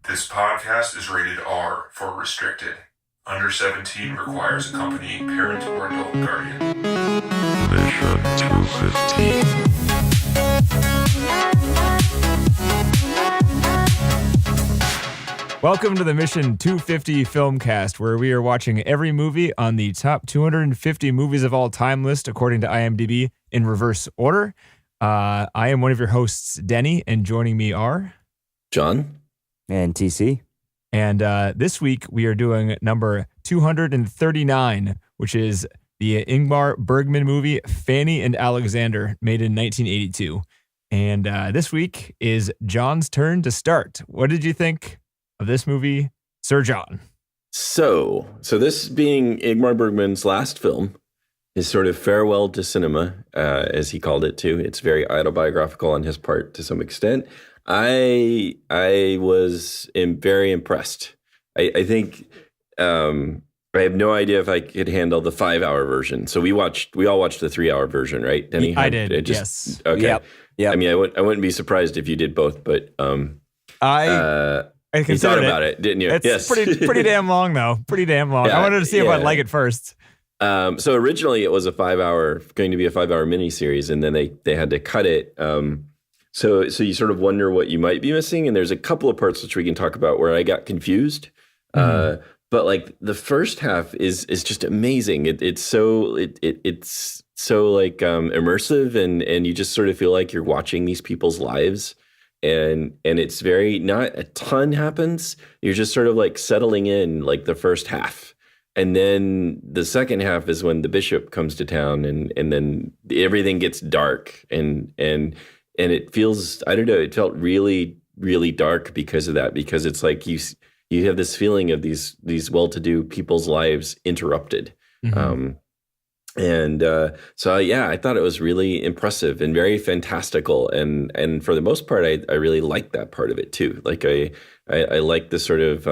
This podcast is rated R for restricted. Under 17 requires accompanying parent or adult guardian. Mission 250. Welcome to the Mission 250 Filmcast, where we are watching every movie on the top 250 movies of all time list, according to IMDb, in reverse order. I am one of your hosts, Denny, and joining me are... John. And TC. And this week, we are doing number 239, which is the Ingmar Bergman movie, Fanny and Alexander, made in 1982. And this week is John's turn to start. What did you think of this movie, Sir John? So this being Ingmar Bergman's last film, his sort of farewell to cinema, as he called it too. It's very autobiographical on his part to some extent. I was very impressed. I think I have no idea if I could handle the 5-hour version. So we all watched the 3-hour version, right, Denny? I did. Yes. Okay. Yep. I mean, I wouldn't be surprised if you did both, but I you thought about it, didn't you? It's yes. pretty damn long, though. Pretty damn long. Yeah, I wanted to see if I'd like it first. So originally it was going to be a 5-hour miniseries, and then they had to cut it. So you sort of wonder what you might be missing, and there's a couple of parts which we can talk about where I got confused. But like the first half is just amazing. It's so like immersive, and you just sort of feel like you're watching these people's lives. And it's very, not a ton happens. You're just sort of like settling in like the first half. And then the second half is when the bishop comes to town, and then everything gets dark, and it feels, I don't know, it felt really, really dark because of that, because it's like you have this feeling of these well-to-do people's lives interrupted. Mm-hmm. So I thought it was really impressive and very fantastical, and for the most part, I really liked that part of it too. Like I like the sort of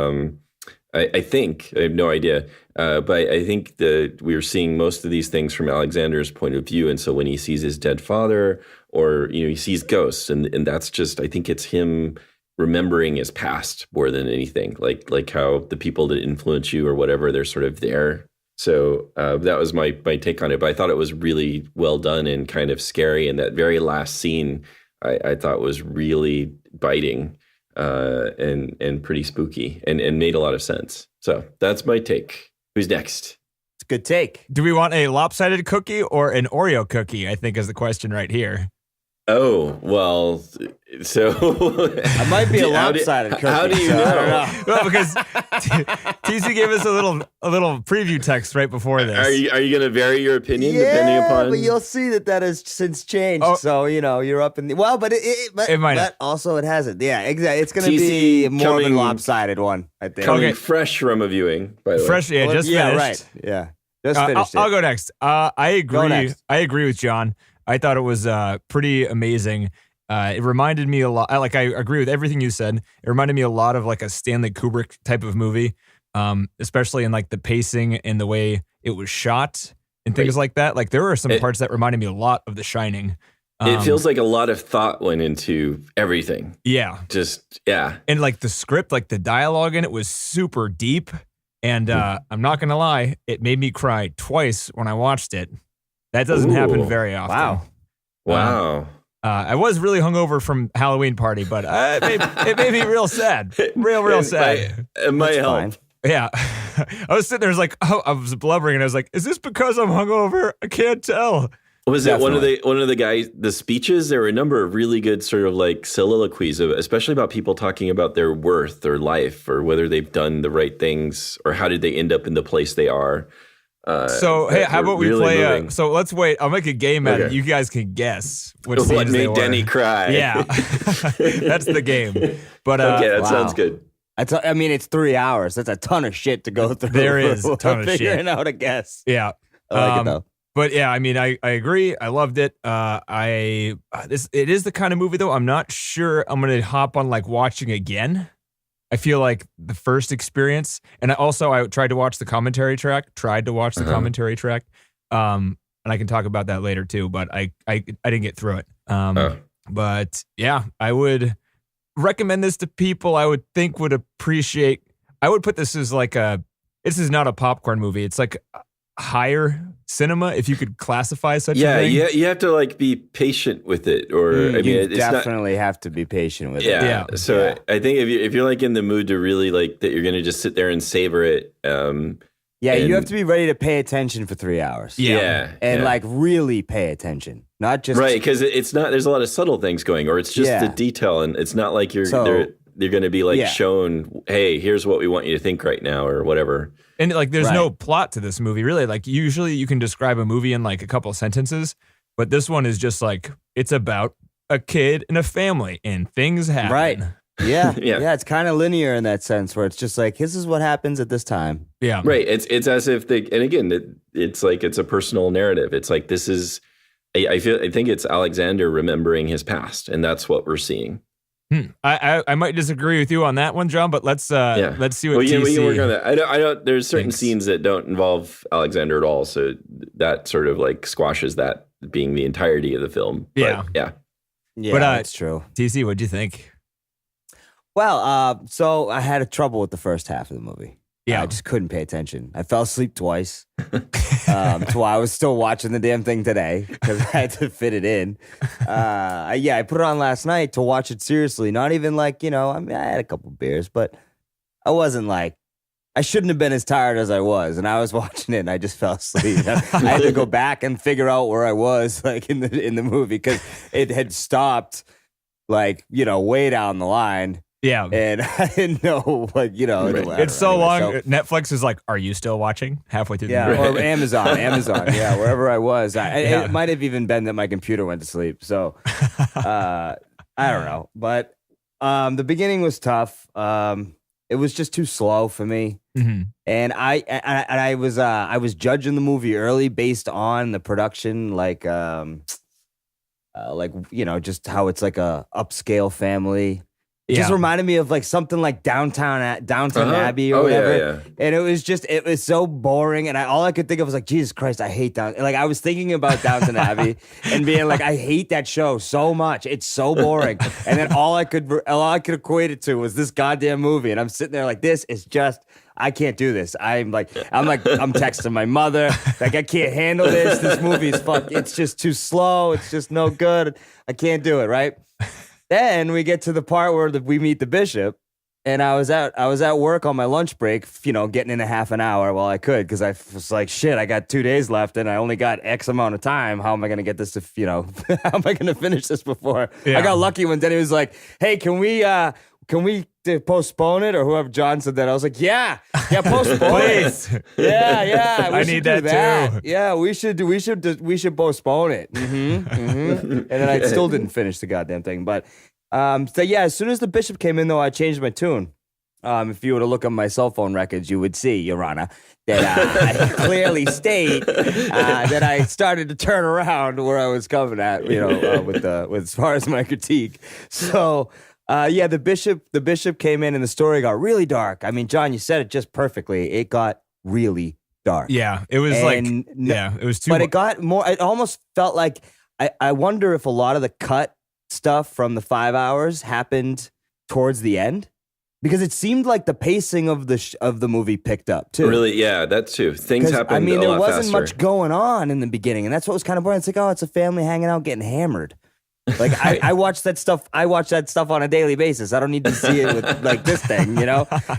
I think, I have no idea, but I think that we were seeing most of these things from Alexander's point of view, and so when he sees his dead father, or he sees ghosts, and that's just, I think it's him remembering his past more than anything, like how the people that influence you or whatever, they're sort of there. So that was my take on it. But I thought it was really well done and kind of scary. And that very last scene, I thought was really biting and pretty spooky and made a lot of sense. So that's my take. Who's next? It's a good take. Do we want a lopsided cookie or an Oreo cookie, I think is the question right here. Oh, well, so... I might be a lopsided cookie. How do you know? I don't know. Well, because TC gave us a little preview text right before this. Are you going to vary your opinion depending upon... but you'll see that has since changed. Oh. So, you're up in the... Well, but it might not. Also, it hasn't. Yeah, exactly. It's going to be more of a lopsided one, I think. Coming fresh from a viewing, by the way. Fresh, just finished. Yeah, right. Yeah, just finished I'll go next. I agree. I agree with John. I thought it was pretty amazing. It reminded me a lot. I agree with everything you said. It reminded me a lot of like a Stanley Kubrick type of movie, especially in like the pacing and the way it was shot and things like that. Like there were some parts that reminded me a lot of The Shining. It feels like a lot of thought went into everything. Yeah. And like the script, like the dialogue in it was super deep. And I'm not going to lie, it made me cry twice when I watched it. That doesn't happen very often. Wow. I was really hungover from Halloween party, but it made me real sad. Real sad. It might help. Fine. Yeah. I was sitting there, I was blubbering, and I was like, is this because I'm hungover? I can't tell. Was Definitely. It one of the guys, the speeches? There were a number of really good sort of like soliloquies, especially about people talking about their worth or life or whether they've done the right things or how did they end up in the place they are. Hey, how about we really play? So let's wait. I'll make a game out of it. You guys can guess which scenes what made they Denny were. cry. Yeah, that's the game. But okay, that sounds good. I mean, it's 3 hours. That's a ton of shit to go through. There is a ton of shit. Figuring out a guess. Yeah, I like it though. But yeah, I mean, I agree. I loved it. It is the kind of movie though. I'm not sure I'm gonna hop on like watching again. I feel like the first experience, and I tried to watch the commentary track. Commentary track, and I can talk about that later too. But I didn't get through it. But yeah, I would recommend this to people I would think would appreciate. I would put this as like this is not a popcorn movie. It's like higher cinema, if you could classify such a thing. Yeah, you have to like be patient with it, or I mean, you definitely have to be patient with it. Yeah. So I think if you're like in the mood to really like that, you're going to just sit there and savor it. You have to be ready to pay attention for 3 hours. And like really pay attention, not just right, because it's not. There's a lot of subtle things going, or it's just the detail, and it's not like you're going to be like shown, hey, here's what we want you to think right now, or whatever. And like, there's no plot to this movie, really. Like, usually you can describe a movie in like a couple of sentences, but this one is just like, it's about a kid and a family, and things happen. Right. Yeah. It's kind of linear in that sense, where it's just like, this is what happens at this time. Yeah. Right. It's as if and again, it's like, it's a personal narrative. It's like, this is, I think it's Alexander remembering his past, and that's what we're seeing. I might disagree with you on that one, John, but let's see what TC we can work on that. I don't. There's certain scenes that don't involve Alexander at all, so that sort of like squashes that being the entirety of the film. Yeah, but that's true. TC, what'd you think? Well, so I had trouble with the first half of the movie. Yeah, I just couldn't pay attention. I fell asleep twice. So I was still watching the damn thing today because I had to fit it in. I put it on last night to watch it seriously. Not even like, I mean, I had a couple beers, but I wasn't like, I shouldn't have been as tired as I was. And I was watching it and I just fell asleep. I had to go back and figure out where I was like in the movie, because it had stopped like, way down the line. Yeah. And I didn't know what, It's so long. So, Netflix is like, are you still watching halfway through the movie? Or Amazon, wherever I was. It might have even been that my computer went to sleep. So I don't know. But the beginning was tough. It was just too slow for me. Mm-hmm. And I was judging the movie early based on the production, like just how it's like a upscale family. It just reminded me of like something like Downtown Abbey or whatever. Yeah. And it was so boring. And all I could think of was like, Jesus Christ, I hate Downtown. Like I was thinking about Downtown Abbey and being like, I hate that show so much. It's so boring. And then all I could equate it to was this goddamn movie. And I'm sitting there like, this is just, I can't do this. I'm texting my mother. Like, I can't handle this. This movie is it's just too slow. It's just no good. I can't do it, right? Then we get to the part where we meet the bishop, and I was at work on my lunch break, getting in a half an hour while I could, because I was like, shit, I got 2 days left, and I only got X amount of time. How am I going to get this to, how am I going to finish this before? Yeah. I got lucky when Denny was like, hey, can we postpone it? Or whoever, John said that. I was like, yeah, postpone it. Yeah. I need that too. Yeah, we should postpone it. And then I still didn't finish the goddamn thing. But as soon as the bishop came in, though, I changed my tune. If you were to look at my cell phone records, you would see, Your Honor, that I clearly state that I started to turn around where I was coming at, with as far as my critique. So. The bishop came in and the story got really dark. I mean, John, you said it just perfectly. It got really dark. Yeah, it was it was too. But it got more. It almost felt like I wonder if a lot of the cut stuff from the 5 hours happened towards the end, because it seemed like the pacing of the movie picked up too. Really, yeah, that too. Things happened. I mean, there wasn't faster. much going on in the beginning, and that's what was kind of boring. It's like, oh, it's a family hanging out, getting hammered. Like I watch that stuff. I watch that stuff on a daily basis. I don't need to see it with like this thing,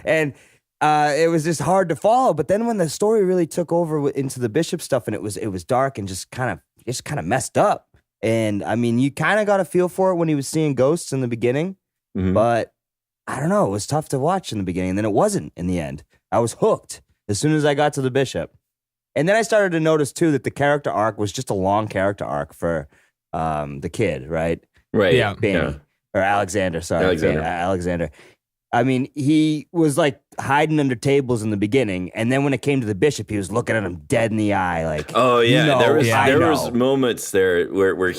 And it was just hard to follow. But then when the story really took over into the bishop stuff, and it was dark and just kind of messed up. And I mean, you kind of got a feel for it when he was seeing ghosts in the beginning, but I don't know. It was tough to watch in the beginning, and then it wasn't in the end. I was hooked as soon as I got to the bishop, and then I started to notice too that the character arc was just a long character arc for. The kid, right? Right. Yeah. Or Alexander. Sorry, Alexander. I mean, he was like hiding under tables in the beginning, and then when it came to the bishop, he was looking at him dead in the eye, like, oh yeah, there was moments there where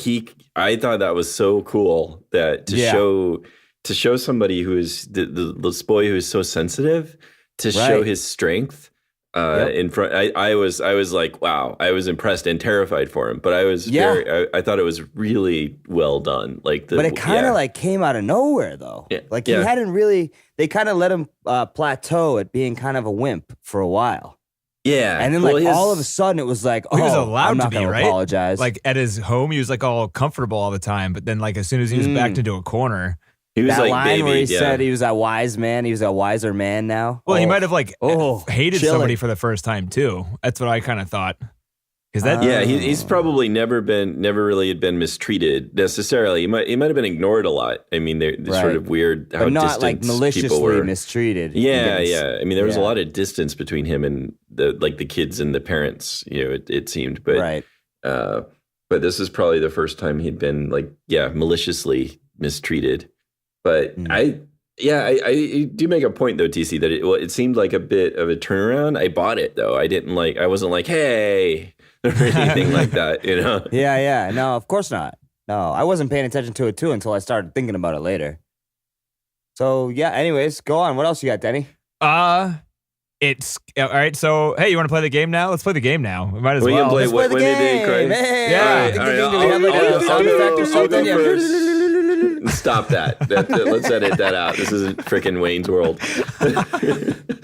I thought that was so cool that to show somebody who is this boy who is so sensitive to show his strength. in front. I was like, wow, I was impressed and terrified for him, but I was I thought it was really well done. But it kind of like came out of nowhere though. Yeah. Like he hadn't really. They kind of let him plateau at being kind of a wimp for a while. Yeah, and then all of a sudden it was like, he was allowed I'm not to be, gonna right? apologize. Like at his home, he was like all comfortable all the time, but then like as soon as he was backed into a corner, he was that like, line baby, where he said he was a wise man, he was a wiser man now. well, he might have like hated chilling. somebody for the first time too. That's what I kind of thought. Because that, he's probably never really had been mistreated necessarily. He might have been ignored a lot. I mean, they're sort of weird how but not distant like people maliciously were. mistreated. Yeah. I mean, there was a lot of distance between him and the kids and the parents. It seemed, but but this is probably the first time he'd been like maliciously mistreated. But I do make a point though, TC, that it seemed like a bit of a turnaround. I bought it though. I wasn't like, hey. Or anything like that, Yeah. No, of course not. No, I wasn't paying attention to it too until I started thinking about it later. So yeah. Anyways, go on. What else you got, Denny? It's all right. So hey, you want to play the game now? Let's play the game now. We might as well. Let's play the game. Hey, Yeah. Do we have like a sound effect or something? Stop that. Let's edit that out. This isn't freaking Wayne's World.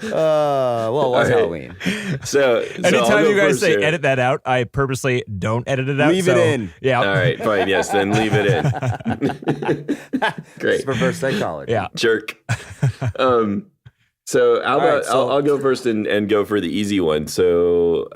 Well, it was Halloween. So anytime you guys say here. edit that out, I purposely don't edit it out. Leave it in. Yeah. All right, fine. Yes, then leave it in. Great. It's reverse psychology. Yeah. Jerk. So how about I'll go first and go for the easy one. So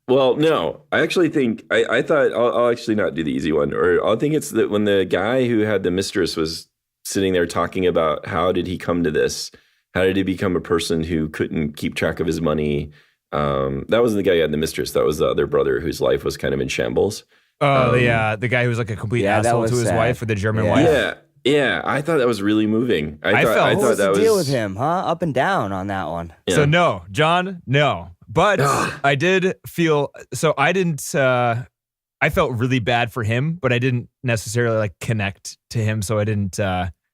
well, no, I actually think I thought I'll actually not do the easy one, or I think it's that when the guy who had the mistress was sitting there talking about how did he come to this? How did he become a person who couldn't keep track of his money? That wasn't the guy who had the mistress. That was the other brother whose life was kind of in shambles. The guy who was like a complete asshole to his wife with the German wife. Yeah, I thought that was really moving. I thought what was that the deal with him, huh? Up and down on that one. Yeah. So no, John, no. But I did feel so I didn't I felt really bad for him, but I didn't necessarily like connect to him, so I didn't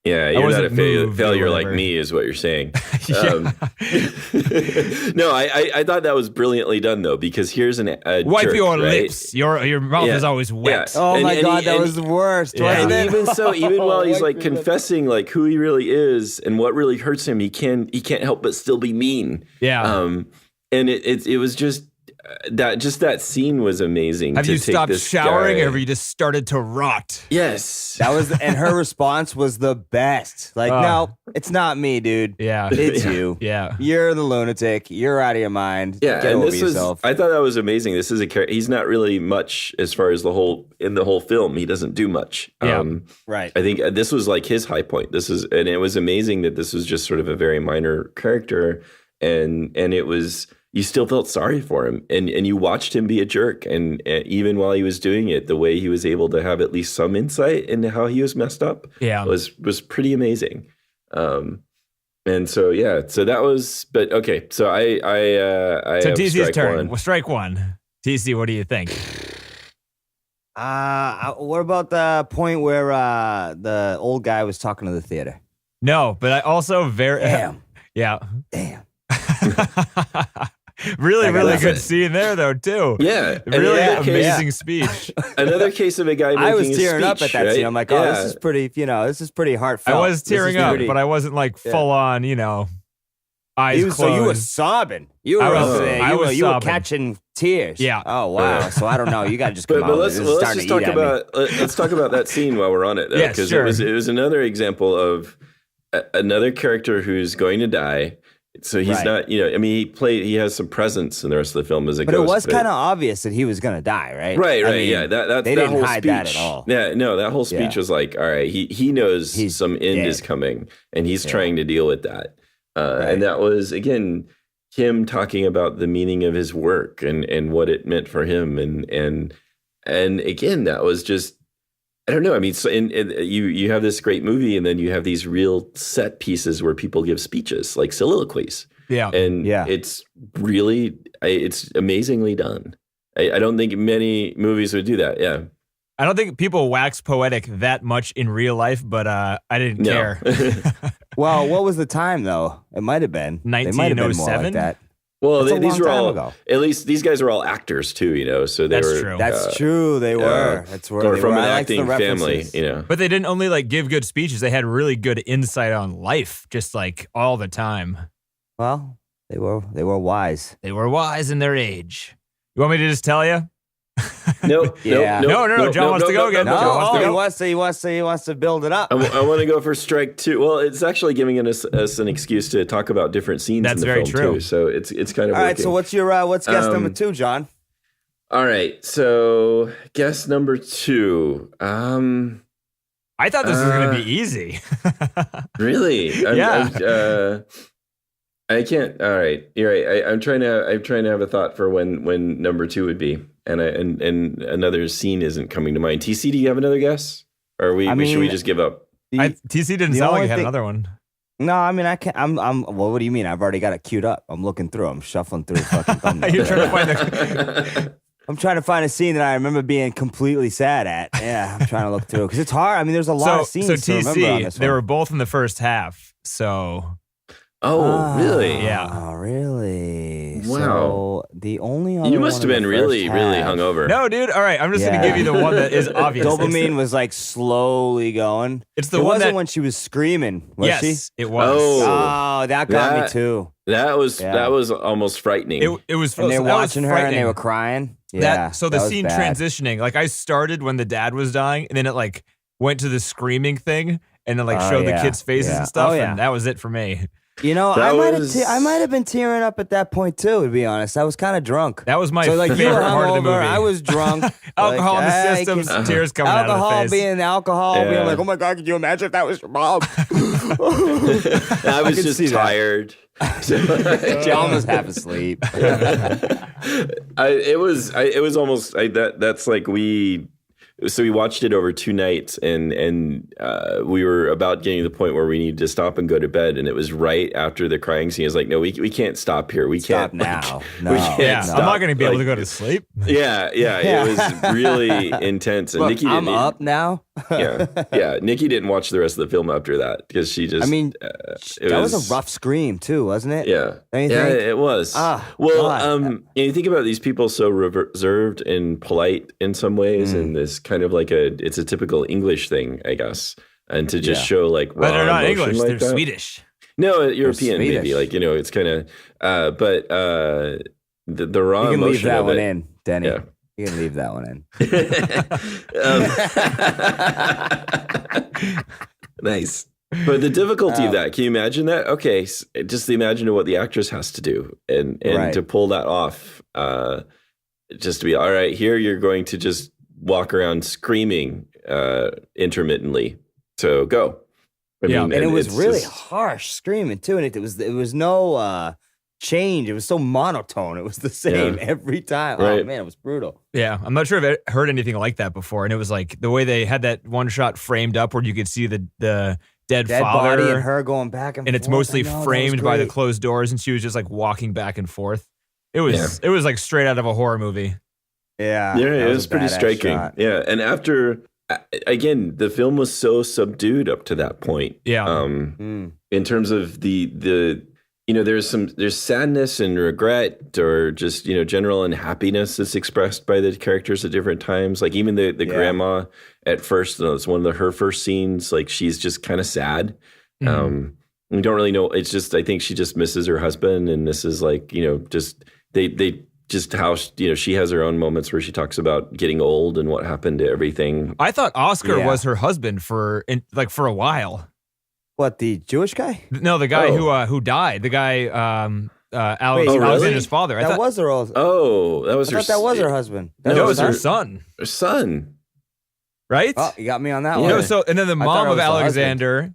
you're not a failure like me is what you're saying. No, I thought that was brilliantly done though, because here's a wipe jerk, your right? lips. Your mouth is always wet. Yeah. Oh my God, that was the worst. Wasn't it? Even while he's like confessing like who he really is and what really hurts him, he can't help but still be mean. Yeah. And it was just that scene was amazing. Have you stopped showering, guy. or have you just started to rot? Yes, that was, and her response was the best. Like, no, it's not me, dude. Yeah, it's you. Yeah, you're the lunatic. You're out of your mind. Yeah, Get and over this yourself. I thought that was amazing. This is a character. He's not really much as far as the whole film. He doesn't do much. Yeah, right. I think this was like his high point. And it was amazing that this was just sort of a very minor character, and it was. You still felt sorry for him, and you watched him be a jerk, and even while he was doing it, the way he was able to have at least some insight into how he was messed up, was pretty amazing. And so that was. But okay, so I so have TC's turn. One. Well, strike one. TC, what do you think? What about the point where the old guy was talking to the theater? No, but I also Damn. Yeah. Damn. Really good scene there, though, too. Yeah. Really amazing speech. Another case of a guy making I was a tearing speech, up at that right? scene. I'm like, this is pretty heartfelt. I was tearing up, but I wasn't like full on, eyes closed. So you were sobbing. You were catching tears. Yeah. Oh, wow. So I don't know. You got to just come but out. let's just talk about that scene while we're on it, though, because it was another example of another character who's going to die. So he's not, he has some presence in the rest of the film as a ghost. But it was kind of obvious that he was going to die, right? Right. Yeah. They didn't hide that at all. Yeah, no, that whole speech was like, all right, he knows some end is coming, and he's trying to deal with that. And that was, again, him talking about the meaning of his work and what it meant for him. And again, that was just, I don't know. I mean, so you have this great movie, and then you have these real set pieces where people give speeches, like soliloquies. Yeah. And it's really, it's amazingly done. I don't think many movies would do that. Yeah. I don't think people wax poetic that much in real life, but I didn't care. Well, what was the time though? It might have been. They might have been more like 1907? that. Well, That's a these long were time all ago. at least these guys were all actors too, so they That's were true. That's true. They were. That's where or they from were. an I liked the acting family, references. But they didn't only like give good speeches; they had really good insight on life, just like all the time. Well, they were wise. They were wise in their age. You want me to just tell you? No, Yeah. No, John wants to go again. No, John wants to he wants to build it up. I want to go for strike 2. Well, it's actually giving us an excuse to talk about different scenes That's in the very film true. too. So it's kind of All right. working. So what's guess number 2, John? All right. So guess number 2. I thought this was going to be easy. Really? Yeah. I can't. All right. You're right. I'm trying to have a thought for when number 2 would be, and another scene isn't coming to mind. TC, do you have another guess, or should we just give up? TC didn't sound like he had another one. No, I mean I can't. Well, what do you mean? I've already got it queued up. I'm looking through. I'm shuffling through fucking thumbnails. You're trying to find the. I'm trying to find a scene that I remember being completely sad at. Yeah, I'm trying to look through because it's hard. I mean, there's a lot of scenes So to remember on TC, this they one. were both in the first half. So Oh, really? Yeah. Oh, really? Wow. So the only other You must have one in been the really, first really half- hungover. no, dude. All right, I'm just Yeah. gonna give you the one that is obvious. Dopamine was like slowly going. It's the it one wasn't that. when she was screaming, was she? Yes, it was. Oh. Oh, that got me That- too. That was Yeah. almost frightening. It was. And they're that was watching her and they frightening. were crying. That- Yeah. so the that was scene bad. transitioning, like I started when the dad was dying, and then it like went to the screaming thing, and then like Oh, showed yeah. the kids' faces Yeah. and stuff, Oh, yeah. and that was it for me. You know, That I might have been tearing up at that point too. To be honest, I was kind of drunk. That was my So like you were favorite part of the movie. hungover, I was drunk. Alcohol in the Like, system, can- tears coming out of the alcohol face. being alcohol, Yeah. being like, oh my god, could you imagine if that was your mom? I was can just see that. tired. John was half asleep. It was almost that's like we watched it over 2 nights and we were about getting to the point where we needed to stop and go to bed, and it was right after the crying scene. I was like, no, we can't stop here. We Stop can't now. we No. can't Yeah, stop. I'm not going to be able to Like, go to sleep. Yeah, it was really intense. And Look, Nikki I'm didn't. up now. Yeah. Nikki didn't watch the rest of the film after that because she just. I mean, it that was a rough scream too, wasn't it? Yeah, Don't you yeah, think? it was. Ah, well, God. you think about these people so reserved and polite in some ways, and this kind of like it's a typical English thing, I guess, and to just show like raw But they're not emotion English; like they're that. Swedish. No, European maybe. Swedish. Like it's kind of, but the raw You can leave emotion that of one it. in, Denny. Yeah. You can leave that one in. Nice. But the difficulty of that, can you imagine that? Okay, just imagine what the actress has to do and Right. to pull that off. Just to be, all right, here you're going to just walk around screaming intermittently. So go. I Yeah. mean, And it was it's really just- harsh screaming too, and it was no change. It was so monotone. It was the same Yeah. every time. Oh Right. man, it was brutal. Yeah, I'm not sure if I've heard anything like that before. And it was like the way they had that one shot framed up where you could see the dead Dead father, body and her going back and and it's forth. mostly I know, that was framed by the great. closed doors, and she was just like walking back and forth. It was like straight out of a horror movie. Yeah, Yeah, that it was a pretty badass striking. shot. Yeah, and after, again, the film was so subdued up to that point. Yeah. In terms of the there's sadness and regret, or just general unhappiness that's expressed by the characters at different times. Like even the grandma at first, it's one of her first scenes. Like she's just kind of sad. We don't really know. It's just I think she just misses her husband, and this is like just they just how she has her own moments where she talks about getting old and what happened to everything. I thought Oscar Yeah. was her husband for a while. What, the Jewish guy? No, the guy Oh. who died, the guy Alex, Wait, really? Alexander's father. I That thought was her old. Oh, that was I her. thought that was her husband. That no, it was was her her son, son. right? Oh, you got me on that Yeah. one. No, so and then the thought mom it of was the husband. Alexander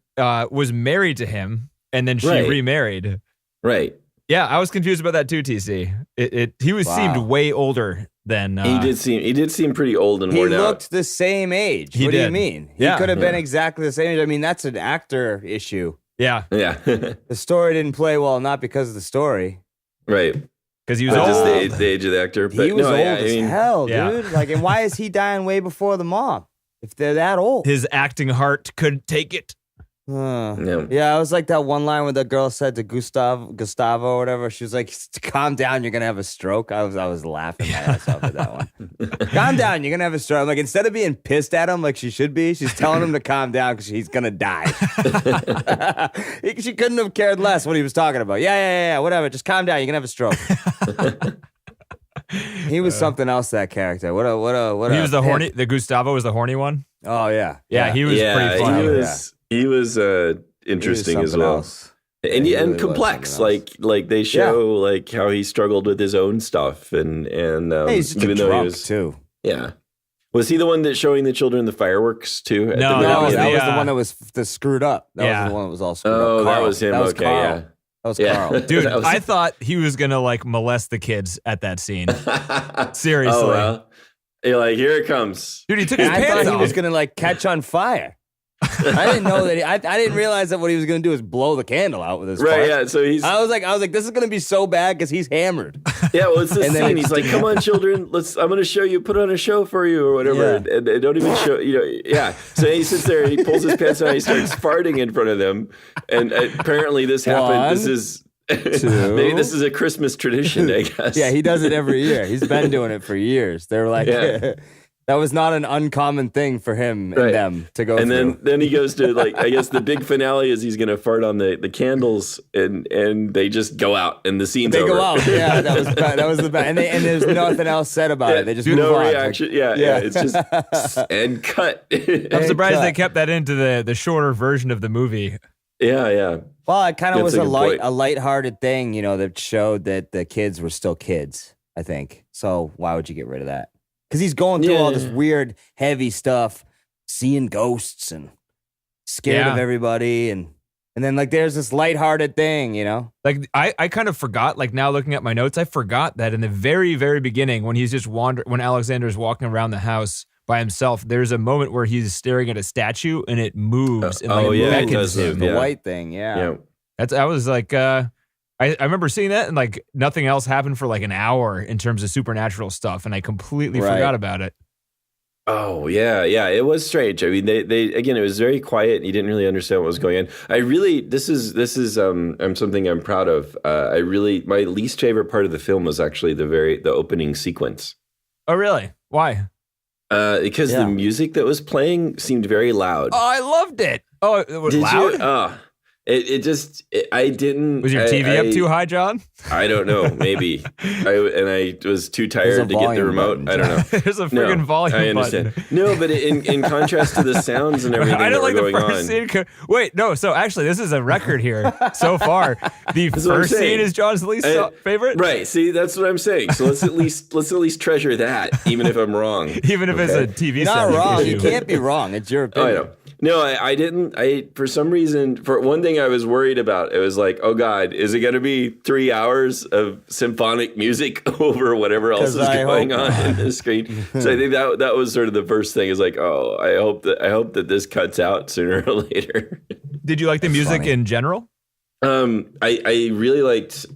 was married to him, and then she Right. remarried. Right. Yeah, I was confused about that too. TC, he was Wow. seemed way older than He did seem pretty old and He worn looked out. the same age. He What do you did. mean? Yeah. He could have been Yeah. exactly the same age. I mean, that's an actor issue. Yeah, Yeah. The story didn't play well, not because of the story. Right. because he was But old. just the age of the actor. But He was no, old yeah, as I mean, hell, Yeah. dude. Like, and why is he dying way before the mom? If they're that old. His acting heart couldn't take it. No. Yeah, I was like that one line where the girl said to Gustavo or whatever. She was like, "Calm down, you're gonna have a stroke." I was laughing my ass off at that one. Calm down, you're gonna have a stroke. I'm like, instead of being pissed at him like she should be, she's telling him to calm down because he's gonna die. She couldn't have cared less what he was talking about. Yeah, whatever. Just calm down. You're gonna have a stroke. He was something else. That character. What a. He was the horny. The Gustavo was the horny one. Oh yeah. Yeah, he was pretty funny. He was interesting as well. Else. And Yeah, he and really was complex, something else. like they show like how he struggled with his own stuff, and Hey, he's just even a though drunk he was too. yeah, was he the one that's showing the children the fireworks too? At No, the No, was that the, was the one that was screwed up. That Yeah. was the one that was all screwed Oh, up. that Carl. was him. That was Okay, Carl. yeah. That was Yeah. Carl. Dude, That was- I thought he was gonna like molest the kids at that scene. Seriously. Oh, well. You're like, here it comes. Dude, he took his And I pants thought he off. was gonna like catch on fire. I didn't know that. I didn't realize that what he was gonna do is blow the candle out with his Right, fart. yeah. So he's I was like, this is gonna be so bad because he's hammered. yeah. Well, it's this And then scene. it's- He's like, "Come on, children, I'm going to show you. Put on a show for you, or whatever." Yeah. And they don't even show. Yeah. So he sits there. He pulls his pants down. He starts farting in front of them. And apparently, this happened. One, This is two. maybe this is a Christmas tradition, I guess. Yeah, he does it every year. He's been doing it for years. They're like, Yeah. that was not an uncommon thing for him and Right. them to go And through. then he goes to like I guess the big finale is he's gonna fart on the candles and they just go out and the scene's They over. go out. Yeah, that was the best. And there's nothing else said about it. They just move no on. It's like, reaction. Yeah. It's just and cut. I'm surprised cut. they kept that into the shorter version of the movie. yeah. well, it kind of That's was a a good light, point. a lighthearted thing, that showed that the kids were still kids. I think so. Why would you get rid of that? Because he's going through all this Yeah. weird, heavy stuff, seeing ghosts and scared of Yeah. everybody, and then like there's this lighthearted thing, Like I kind of forgot, like now looking at my notes, I forgot that in the very, very beginning when he's just when Alexander's walking around the house by himself, there's a moment where he's staring at a statue and it moves and like Oh, yeah, it beckons does him. move, the yeah. white thing, yeah. I was like, I remember seeing that and like nothing else happened for like an hour in terms of supernatural stuff, and I completely Right. forgot about it. Oh yeah. It was strange. I mean, they again, it was very quiet. And you didn't really understand what was going on. This is something I'm proud of. My least favorite part of the film was actually the opening sequence. Oh, really? Why? Because Yeah. the music that was playing seemed very loud. Oh, I loved it. Oh, it was Did loud? you? I didn't. Was your TV up too high, John? I don't know. Maybe. I was too tired to get the volume remote. button, I don't know. There's a friggin' volume I understand. button. No, but in contrast to the sounds and everything I that don't were like the going first on. scene. Wait, no. So actually, this is a record here so far. The That's what I'm first scene saying. is John's least favorite, Right. See, that's what I'm saying. So let's at least treasure that, even if I'm wrong. even if it's a TV. You're not setting wrong. issue. You can't be wrong. It's your Oh, I opinion. know. No, I didn't. For some reason, for one thing, I was worried about. It was like, oh God, is it going to be 3 hours of symphonic music over whatever else 'Cause is I going hope on in the screen? So I think that was sort of the first thing. Is like, oh, I hope that this cuts out sooner or later. Did you like the music funny. in general? I really liked.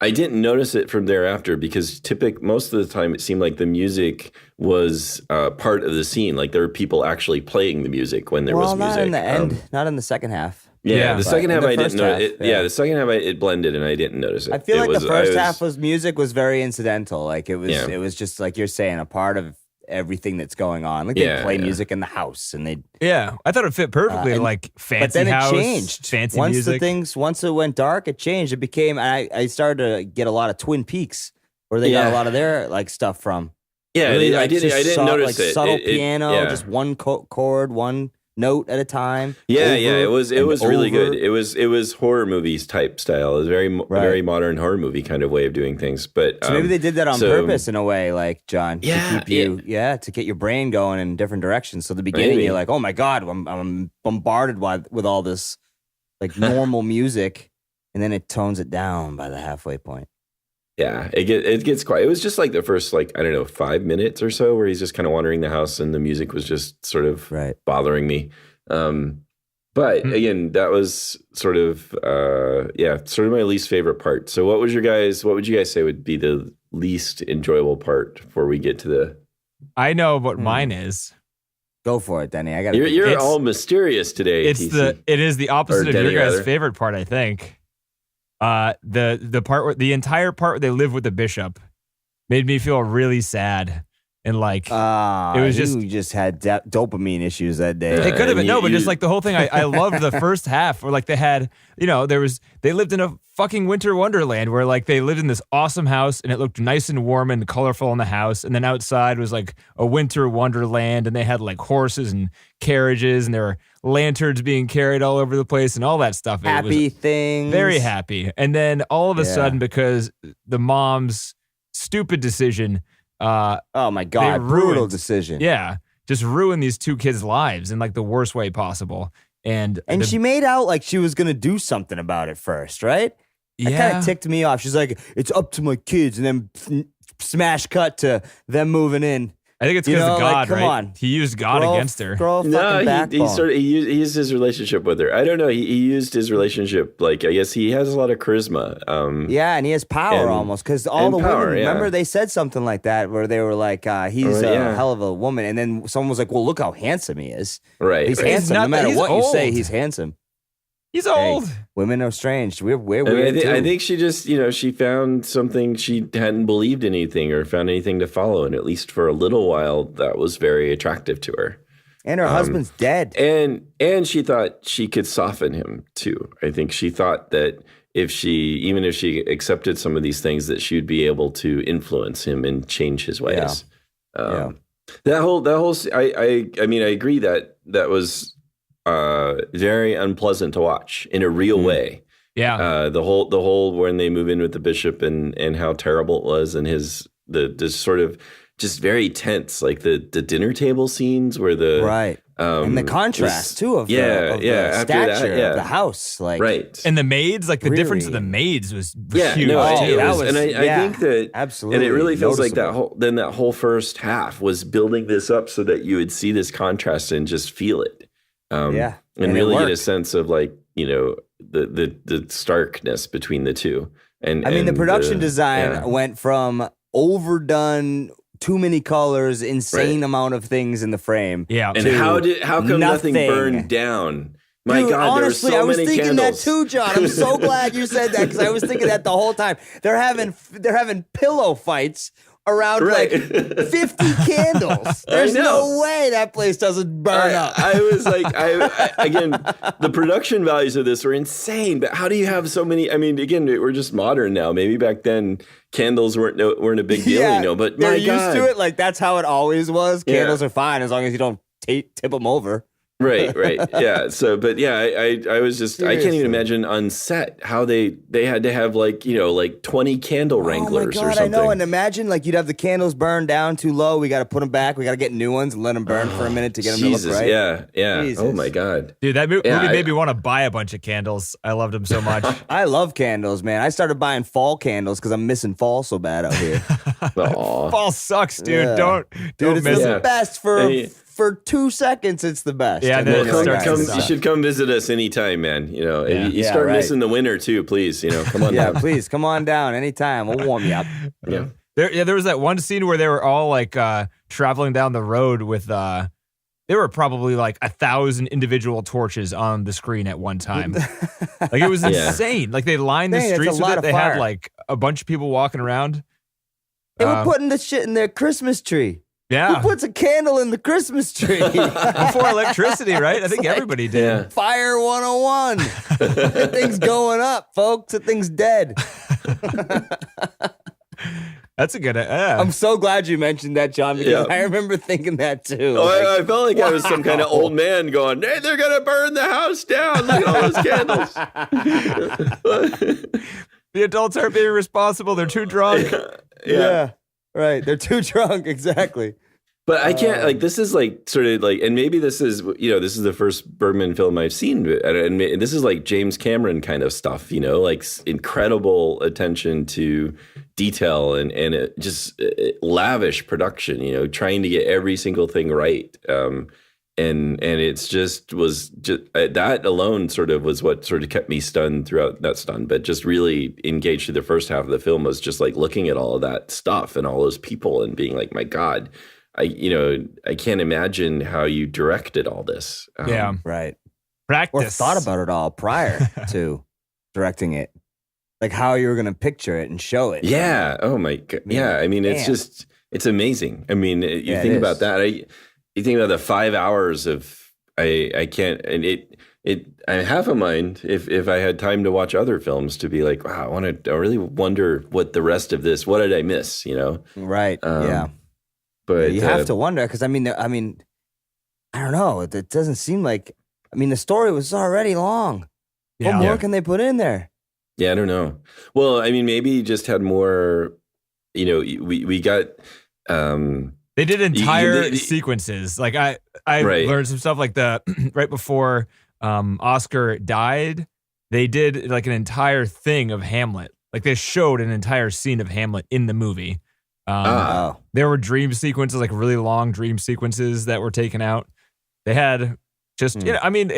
I didn't notice it from thereafter because most of the time it seemed like the music was part of the scene. Like there were people actually playing the music when there was music. Not in the end. Not in the second half. Yeah, Yeah. the second But half in the I didn't first know. half, It, yeah. yeah, the second half it blended and I didn't notice it. I feel It like was- the first I half was music was very incidental. Like it was, Yeah. it was just like you're saying, a part of everything that's going on. Like Yeah, they play yeah. music in the house, and they. Yeah, I thought it fit perfectly. and- Like fancy But then it house, changed. fancy once music. once it went dark, it changed. It became. I started to get a lot of Twin Peaks, where they got Yeah. a lot of their like stuff from. Yeah, Really, I like, didn't. just I didn't notice like it. subtle It- piano, yeah. just one chord, one note at a time. Yeah, over it was and really over. good. It was horror movies type style. It was very Right. very modern horror movie kind of way of doing things. But So maybe they did that on so- purpose in a way, like John, Yeah, to keep you, to get your brain going in different directions. So at the beginning, Maybe. you're like, oh my God, I'm bombarded with all this like normal music. And then it tones it down by the halfway point. Yeah, it gets quiet. It was just like the first 5 minutes or so where he's just kind of wandering the house and the music was just sort of Right. bothering me. But again, that was sort of my least favorite part. So what would you guys say would be the least enjoyable part before we get to the I know what mine is. Go for it, Denny. I got You're It's- all mysterious today. It is the opposite of Denny, your guys' rather. favorite part, I think. The entire part where they live with the bishop made me feel really sad. And like it was you just had dopamine issues that day. it could have been and but just like the whole thing. I loved the first half where like they had, they lived in a fucking winter wonderland where like they lived in this awesome house and it looked nice and warm and colorful in the house, and then outside was like a winter wonderland, and they had like horses and carriages, and there were lanterns being carried all over the place and all that stuff. Happy It was things. very happy. And then all of a sudden, because the mom's stupid decision, Oh my God. Brutal ruined- decision. yeah, just ruined these two kids' lives in like the worst way possible. And She made out like she was going to do something about it first, right? That kind of ticked me off. She's like, it's up to my kids. And then smash cut to them moving in. I think it's because of God, come right? on. He used God against her. Grow a fucking No, backbone. he used his relationship with her. I don't know. He used his relationship, like, I guess he has a lot of charisma. Yeah, and he has power and- almost, because all and the power, women, yeah. remember they said something like that where they were like, he's yeah. a hell of a woman. And then someone was like, well, look how handsome he is. Right. He's right. handsome. not No that- matter he's what you say, old. he's handsome. He's Hey, old. women are strange. We're I mean, weird too. I think she just, she found something she hadn't believed anything or found anything to follow. And at least for a little while, that was very attractive to her. And her husband's dead. And she thought she could soften him too. I think she thought that even if she accepted some of these things, that she would be able to influence him and change his ways. Yeah. That whole, I mean, I agree that was very unpleasant to watch in a real way. Yeah. The whole when they move in with the bishop and how terrible it was, and the sort of just very tense, like the dinner table scenes where the Right. And the contrast too of the after that, stature yeah. of the house. Like, right. And the maids, like the difference of the Really? maids was Yeah, huge no, too. that was- and I yeah, think that absolutely and it really feels like noticeable. that whole first half was building this up so that you would see this contrast and just feel it, Yeah. and And it really get a worked. sense of like the starkness between the two. And I mean, the and production design yeah. went from overdone, too many colors, insane Right. amount of things in the frame. Yeah. And to how come nothing nothing. burned down? My Dude, God, honestly, there I were was so many thinking candles. that too, John. I'm so glad you said that, because I was thinking that the whole time. They're having pillow fights around Right. like 50 candles. There's know. no way that place doesn't burn up. I was like, again, the production values of this were insane. But how do you have so many? I mean, again, we're just modern now. Maybe back then candles weren't a big deal, But they're my used God, to it. Like that's how it always was. Yeah. Candles are fine as long as you don't tip them over. right, yeah. So, but yeah, I was just I can't Seriously. even imagine on set how they had to have like 20 candle wranglers oh my God, or something. I know. And imagine like you'd have the candles burned down too low. We got to put them back. We got to get new ones and let them burn for a minute to get them Jesus, to look right. yeah. Jesus. Oh my God. Dude, that movie Yeah, made me want to buy a bunch of candles. I loved them so much. I love candles, man. I started buying fall candles because I'm missing fall so bad out here. Aw. Fall sucks, dude. Yeah. Don't Dude, it's miss the Yeah. it. best Hey. for 2 seconds. It's the best. Yeah, And then then it you're starts like, to "Ah, suck. You should come visit us anytime, man. You Yeah. you Yeah, start right. missing the winter too, please. Come on yeah, down. please come on down anytime. We'll warm you up. Yeah. There was that one scene where they were all like traveling down the road with there were probably like 1,000 individual torches on the screen at one time. Like it was Yeah. insane. Like they lined the Dang, it's a streets with lot it. of They had fire. like a bunch of people walking around. They were Um, putting the shit in their Christmas tree. Yeah. Who puts a candle in the Christmas tree? Before electricity, right? I think everybody did. Yeah. Fire 101. That thing's going up, folks. That thing's dead. That's a good. I'm so glad you mentioned that, John, because Yeah. I remember thinking that too. Oh, Like, I felt like I was some kind of wow. old man going, "Hey, they're gonna burn the house down. Look at all those candles." The adults aren't being responsible. They're too drunk. yeah. Right. They're too drunk. Exactly. But I can't like this is like sort of like, and maybe this is this is the first Bergman film I've seen, and this is like James Cameron kind of stuff, like incredible attention to detail and it just lavish production, trying to get every single thing right, and it's just that alone sort of was what sort of kept me stunned throughout, not stunned, but just really engaged through the first half of the film, was just like looking at all of that stuff and all those people and being like, my God. I can't imagine how you directed all this. Yeah. Right. Practice. Or thought about it all prior to directing it. Like how you were going to picture it and show it. Yeah. Oh my God. Yeah. I mean, it's amazing. I mean, you think about that. You think about the 5 hours of, I can't, and I have a mind if I had time to watch other films to be like, wow, I really wonder what the rest of this, what did I miss? Right. Yeah. But you have to wonder because I mean, I don't know. It doesn't seem like. I mean, the story was already long. What more can they put in there? Yeah, I don't know. Well, I mean, maybe you just had more. We got. They did entire sequences. Like I learned some stuff like the right before Oscar died. They did like an entire thing of Hamlet. Like they showed an entire scene of Hamlet in the movie. There were dream sequences, like really long dream sequences that were taken out. They had just, I mean,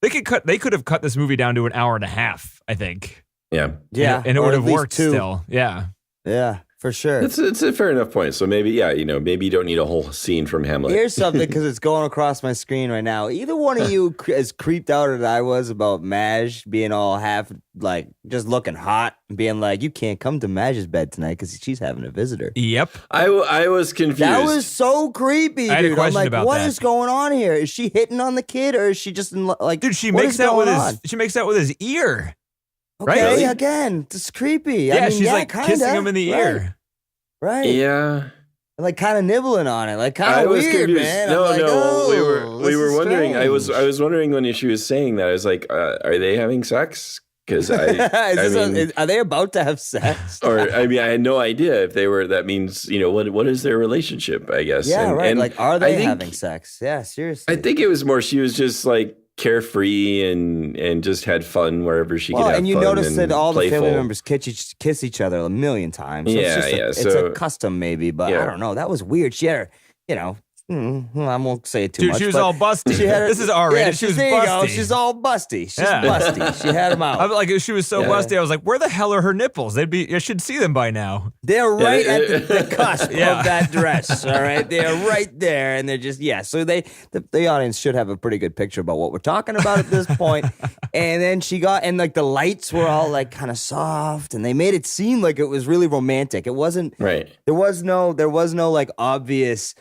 they could have cut this movie down to an hour and a half, I think. Yeah. And it would have worked still. Yeah. Yeah, for sure. It's a fair enough point. So maybe, maybe you don't need a whole scene from Hamlet. Here's something, because it's going across my screen right now. Either one of you as creeped out as I was about Madge being all half, like, just looking hot and being like, you can't come to Madge's bed tonight because she's having a visitor. Yep. I was confused. That was so creepy, dude. I had a question I'm like, about what that. is going on here? Is she hitting on the kid or is she just in, like, Dude, she what makes is out with going on? she makes out with his ear. Okay, Right? again, it's creepy. Yeah, I mean, she's like kinda, kissing him in the right, ear. Right. Yeah. Like kind of nibbling on it. Like kind I of was weird, confused. man. No, I'm like, no, oh, we were wondering. strange. I was wondering when she was saying that. I was like, are they having sex? Because are they about to have sex? Or I mean, I had no idea if they were. That means what is their relationship? I guess. Yeah, right. And like, are they having sex? Yeah, seriously. I think it was more. She was just like carefree and just had fun wherever she could have fun. And you notice that all the family playful. members kiss each other a million times. So Yeah, it's just it's a custom maybe, but I don't know. That was weird. She had her, I won't say it too much. Dude, she was but all busty. She had her, This is R-rated. Yeah, she was there you go. busty. She's all busty. She's Yeah. busty. She had him out. I was like, she was so busty. I was like, where the hell are her nipples? You should see them by now. They're right at the cusp Yeah. of that dress. All right, they're right there, and they're just So the audience should have a pretty good picture about what we're talking about at this point. And then like the lights were all like kind of soft, and they made it seem like it was really romantic. It wasn't. Right. There was no like obvious.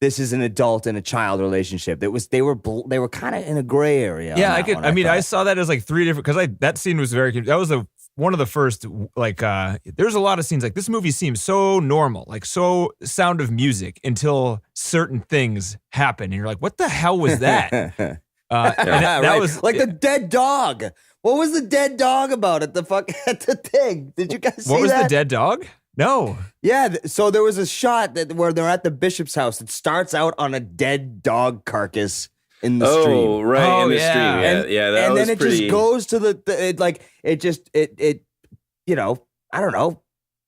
This is an adult and a child relationship. They were kind of in a gray area. Yeah, I saw that as like three different, because that scene was that was one of the first, like, there's a lot of scenes, like this movie seems so normal, like so Sound of Music, until certain things happen. And you're like, what the hell was that? And that was like the dead dog. What was the dead dog about at the thing? Did you guys see that? What was the dead dog? No. Yeah, so there was a shot where they're at the bishop's house. It starts out on a dead dog carcass in the stream. Oh, right, in the yeah. stream. Yeah, that and was then it pretty... just goes to I don't know,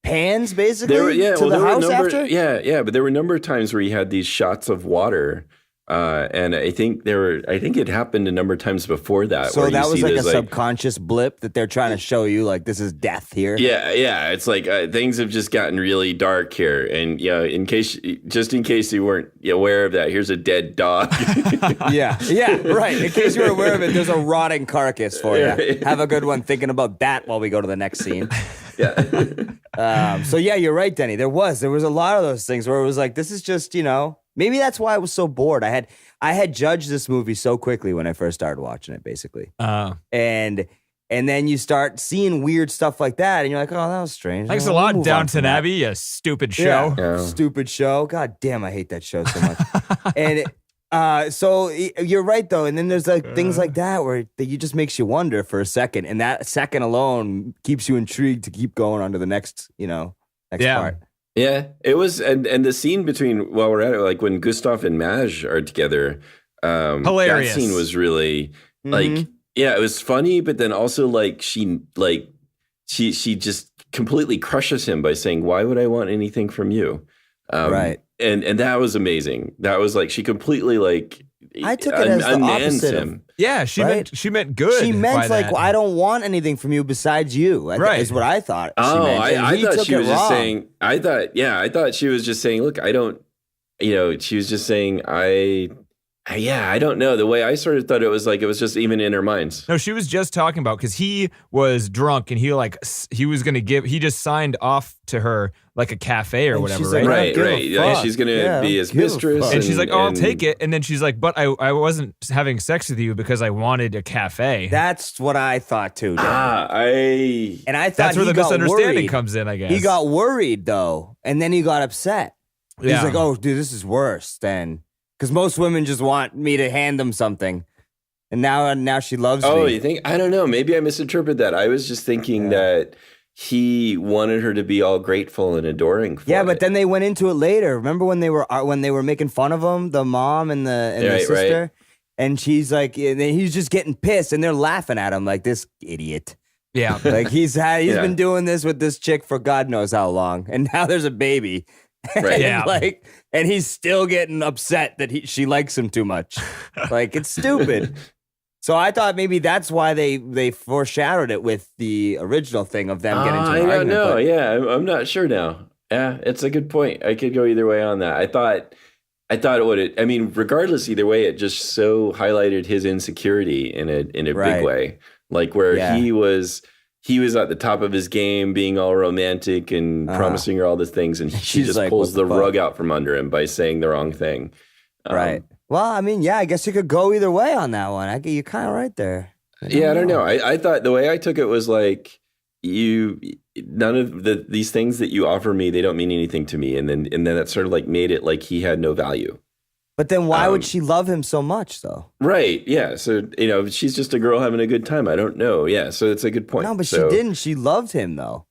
pans basically to the house after. Yeah, but there were a number of times where you had these shots of water. And I think it happened a number of times before that. So where that you was see like a this, subconscious blip that they're trying to show you, like this is death here. Yeah. It's like things have just gotten really dark here, and in case you weren't aware of that, here's a dead dog. yeah, right. In case you were aware of it, there's a rotting carcass for you. Yeah. Have a good one thinking about that while we go to the next scene. Yeah. So yeah, you're right, Denny. There was a lot of those things where it was like, this is just maybe that's why I was so bored. I had judged this movie so quickly when I first started watching it, basically. And then you start seeing weird stuff like that, and you're like, oh, that was strange. Thanks We'll a lot, move on Downton from that. Abbey, you stupid show. Yeah. Stupid show. God damn, I hate that show so much. And so you're right though, and then there's like things like that where you just makes you wonder for a second, and that second alone keeps you intrigued to keep going on to the next part. Yeah, it was, and the scene between, while we're at it, like when Gustav and Madge are together, Hilarious. That scene was really like, it was funny, but then also like she just completely crushes him by saying, "Why would I want anything from you?" Right, and that was amazing. That was like she completely like I took it as the opposite him. of, Yeah, she meant good. She meant by like, that. well, I don't want anything from you besides you. Right. Is what I thought. Oh, I thought she was just wrong. saying. I thought she was just saying, look, I don't. she was just saying, I don't know. The way I sort of thought it was just even in her mind. No, she was just talking about because he was drunk and he was going to he just signed off to her like a cafe or whatever, she's right? like, Right. Yeah, she's going to be his mistress. And she's like, "Oh, I'll take it." And then she's like, "But I wasn't having sex with you because I wanted a cafe." That's what I thought too. Dan. And I thought that's where he the got misunderstanding worried. comes in, I guess. He got worried though, and then he got upset. Yeah. He's like, "Oh, dude, this is worse than." Because most women just want me to hand them something, and now she loves me. Oh, you think? I don't know. Maybe I misinterpreted that. I was just thinking that he wanted her to be all grateful and adoring. For but it. then they went into it later. Remember when they were making fun of him, the mom and the sister, right. and she's like, and he's just getting pissed, and they're laughing at him like this idiot. Yeah. Like he's been doing this with this chick for God knows how long, and now there's a baby. Right. Yeah. And he's still getting upset that she likes him too much. Like, it's stupid. So I thought maybe that's why they foreshadowed it with the original thing of them getting into an I argument. don't know. but- Yeah, I'm not sure now. Yeah, it's a good point. I could go either way on that. I thought it would. I mean, regardless, either way, it just so highlighted his insecurity in a Right. big way. Like where he was at the top of his game, being all romantic and promising her all these things, and she She's just like, pulls "What the the fuck?" rug out from under him by saying the wrong thing. Right. Well, I mean, I guess you could go either way on that one. You're kind of right there. I don't know. I thought the way I took it was like none of these things that you offer me, they don't mean anything to me, and then that sort of like made it like he had no value. But then why would she love him so much, though? Right. Yeah. So, she's just a girl having a good time. I don't know. Yeah. So it's a good point. No, but So, she didn't. She loved him, though.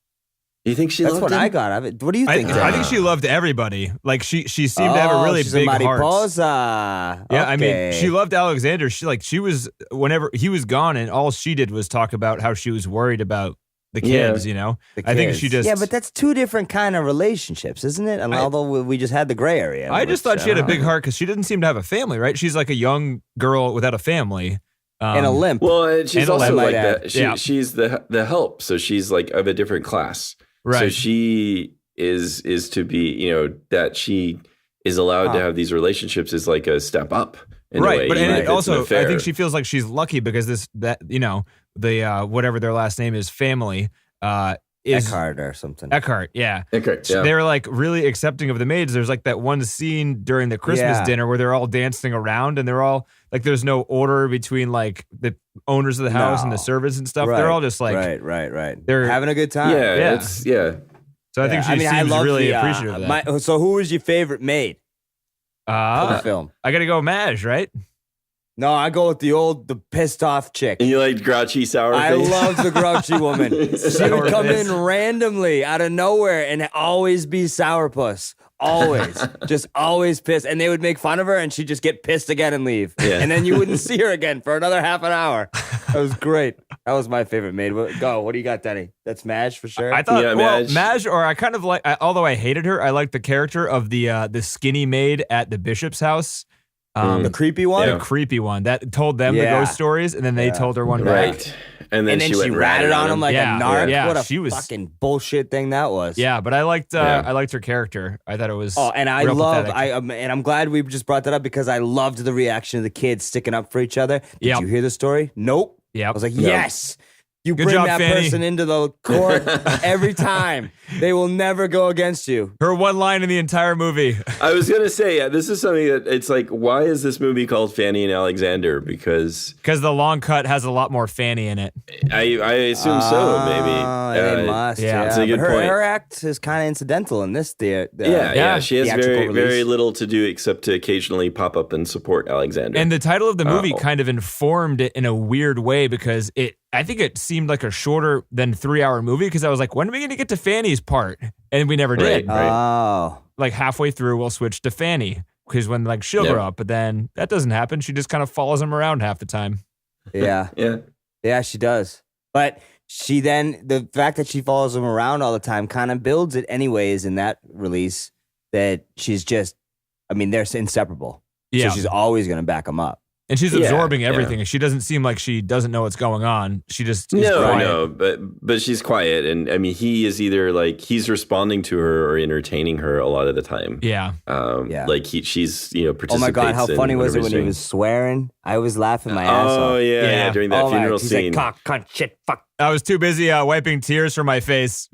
You think she That's loved what him? I got of it. What do you think? I think she loved everybody. Like she seemed to have a really she's big a heart. mariposa. Yeah, I mean, Okay. she loved Alexander. She was whenever he was gone, and all she did was talk about how she was worried about the kids. The I think kids. she just but that's two different kind of relationships, isn't it? And although we just had the gray area. I just which, thought she had a don't big know. heart because she didn't seem to have a family, right? She's like a young girl without a family. And a limp. Well, and she's And a also limp, like might add. that. She's the help. So she's like of a different class. Right. So she is to be, that she is allowed to have these relationships is like a step up. In a way, But even and if it's also, an I affair. think she feels like she's lucky because the whatever their last name is, family, is Eckhart or something. Eckhart. Yeah. Okay, yeah. They're like really accepting of the maids. There's like that one scene during the Christmas Yeah. dinner where they're all dancing around and they're all like, there's no order between like the owners of the house and the No. servants and stuff. Right, They're all just like, right. they're- having a good time. Yeah. Yeah. So I think she I seems love really the, appreciative of that. So who was your favorite maid of the film? I got to go Madge, right? No, I go with the pissed off chick. And you like grouchy sour I face? love the grouchy woman. She would come in randomly out of nowhere and always be sourpuss. Always. Just always pissed. And they would make fun of her and she'd just get pissed again and leave. Yeah. And then you wouldn't see her again for another half an hour. That was great. That was my favorite maid. Go. What do you got, Denny? That's Madge for sure. I thought, Yeah, Madge. Madge. Or I kind of like, although I hated her, I liked the character of the skinny maid at the bishop's house. the creepy one? The creepy one that told them the Yeah. ghost stories, and then they told her one back. Right. And then, And then she went ratted on him like Yeah, a narc. yeah, What a she was- fucking bullshit thing that was. Yeah, but I liked Yeah. her character. I thought it was Oh, and I real love, pathetic. and I'm glad we just brought that up because I loved the reaction of the kids sticking up for each other. Did Yep. you hear the story? Nope. Yep. I was like, yes. You Good bring job, that Fanny. person into the court every time. They will never go against you. Her one line in the entire movie. I was going to say, this is something that it's like, why is this movie called Fanny and Alexander? Because Because the long cut has a lot more Fanny in it. I assume so, maybe. They must. yeah. It's a good But point. her act is kind of incidental in this. Yeah, she has theatrical very, release. very little to do except to occasionally pop up and support Alexander. And the title of the movie Oh. kind of informed it in a weird way because I think it seemed like a shorter than 3-hour movie because I was like, when are we going to get to Fanny's part? And we never did. Right. Oh. Like halfway through, we'll switch to Fanny because when like she'll Yeah. grow up, but then that doesn't happen. She just kind of follows him around half the time. Yeah. yeah. Yeah, she does. But she then, the fact that she follows him around all the time kind of builds it anyways in that release that she's just, they're inseparable. Yeah. So she's always going to back him up. And she's Yeah, absorbing yeah. everything. She doesn't seem like she doesn't know what's going on. She just is quiet. No, but she's quiet, and I mean, he is either like he's responding to her or entertaining her a lot of the time. Yeah. Like she's participates. Oh my God, how in funny was it whatever when he's he doing. was swearing? I was laughing my ass Oh off. yeah, during that funeral He's scene. like, cock, cunt, shit, fuck. I was too busy wiping tears from my face.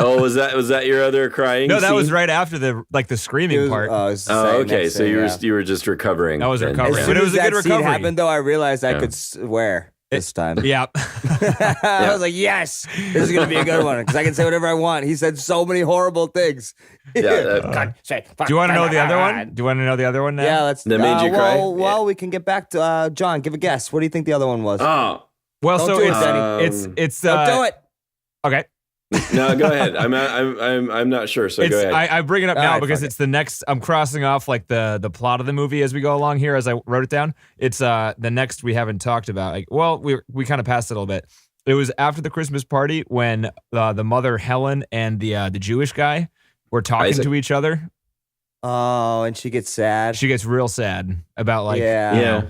Oh, was that your other crying? No, that was scene? right after the screaming part. Okay, so you were just recovering. I was then. recovering. As But soon it was as a good that scene recovery. happened, though, I realized I Yeah. could swear this time. Yeah. I was like, yes, this is going to be a good one because I can say whatever I want. He said so many horrible things. Yeah, God, shit, fuck, Do you want to know the other one? God. Do you want to know the other one now? Yeah, let's. That made you cry? Well, we can get back to John. Give a guess. What do you think the other one was? Oh Well, Don't so do it, it's Danny. it's Don't do it. Okay. no, go ahead. I'm not sure. So go ahead. I bring it up All now right, because fuck it's the next. I'm crossing off like the plot of the movie as we go along here as I wrote it down. It's the next we haven't talked about. Like, well, we kind of passed it a little bit. It was after the Christmas party when the mother Helen and the Jewish guy were talking Isaac. to each other. Oh, and she gets sad. She gets real sad about like yeah.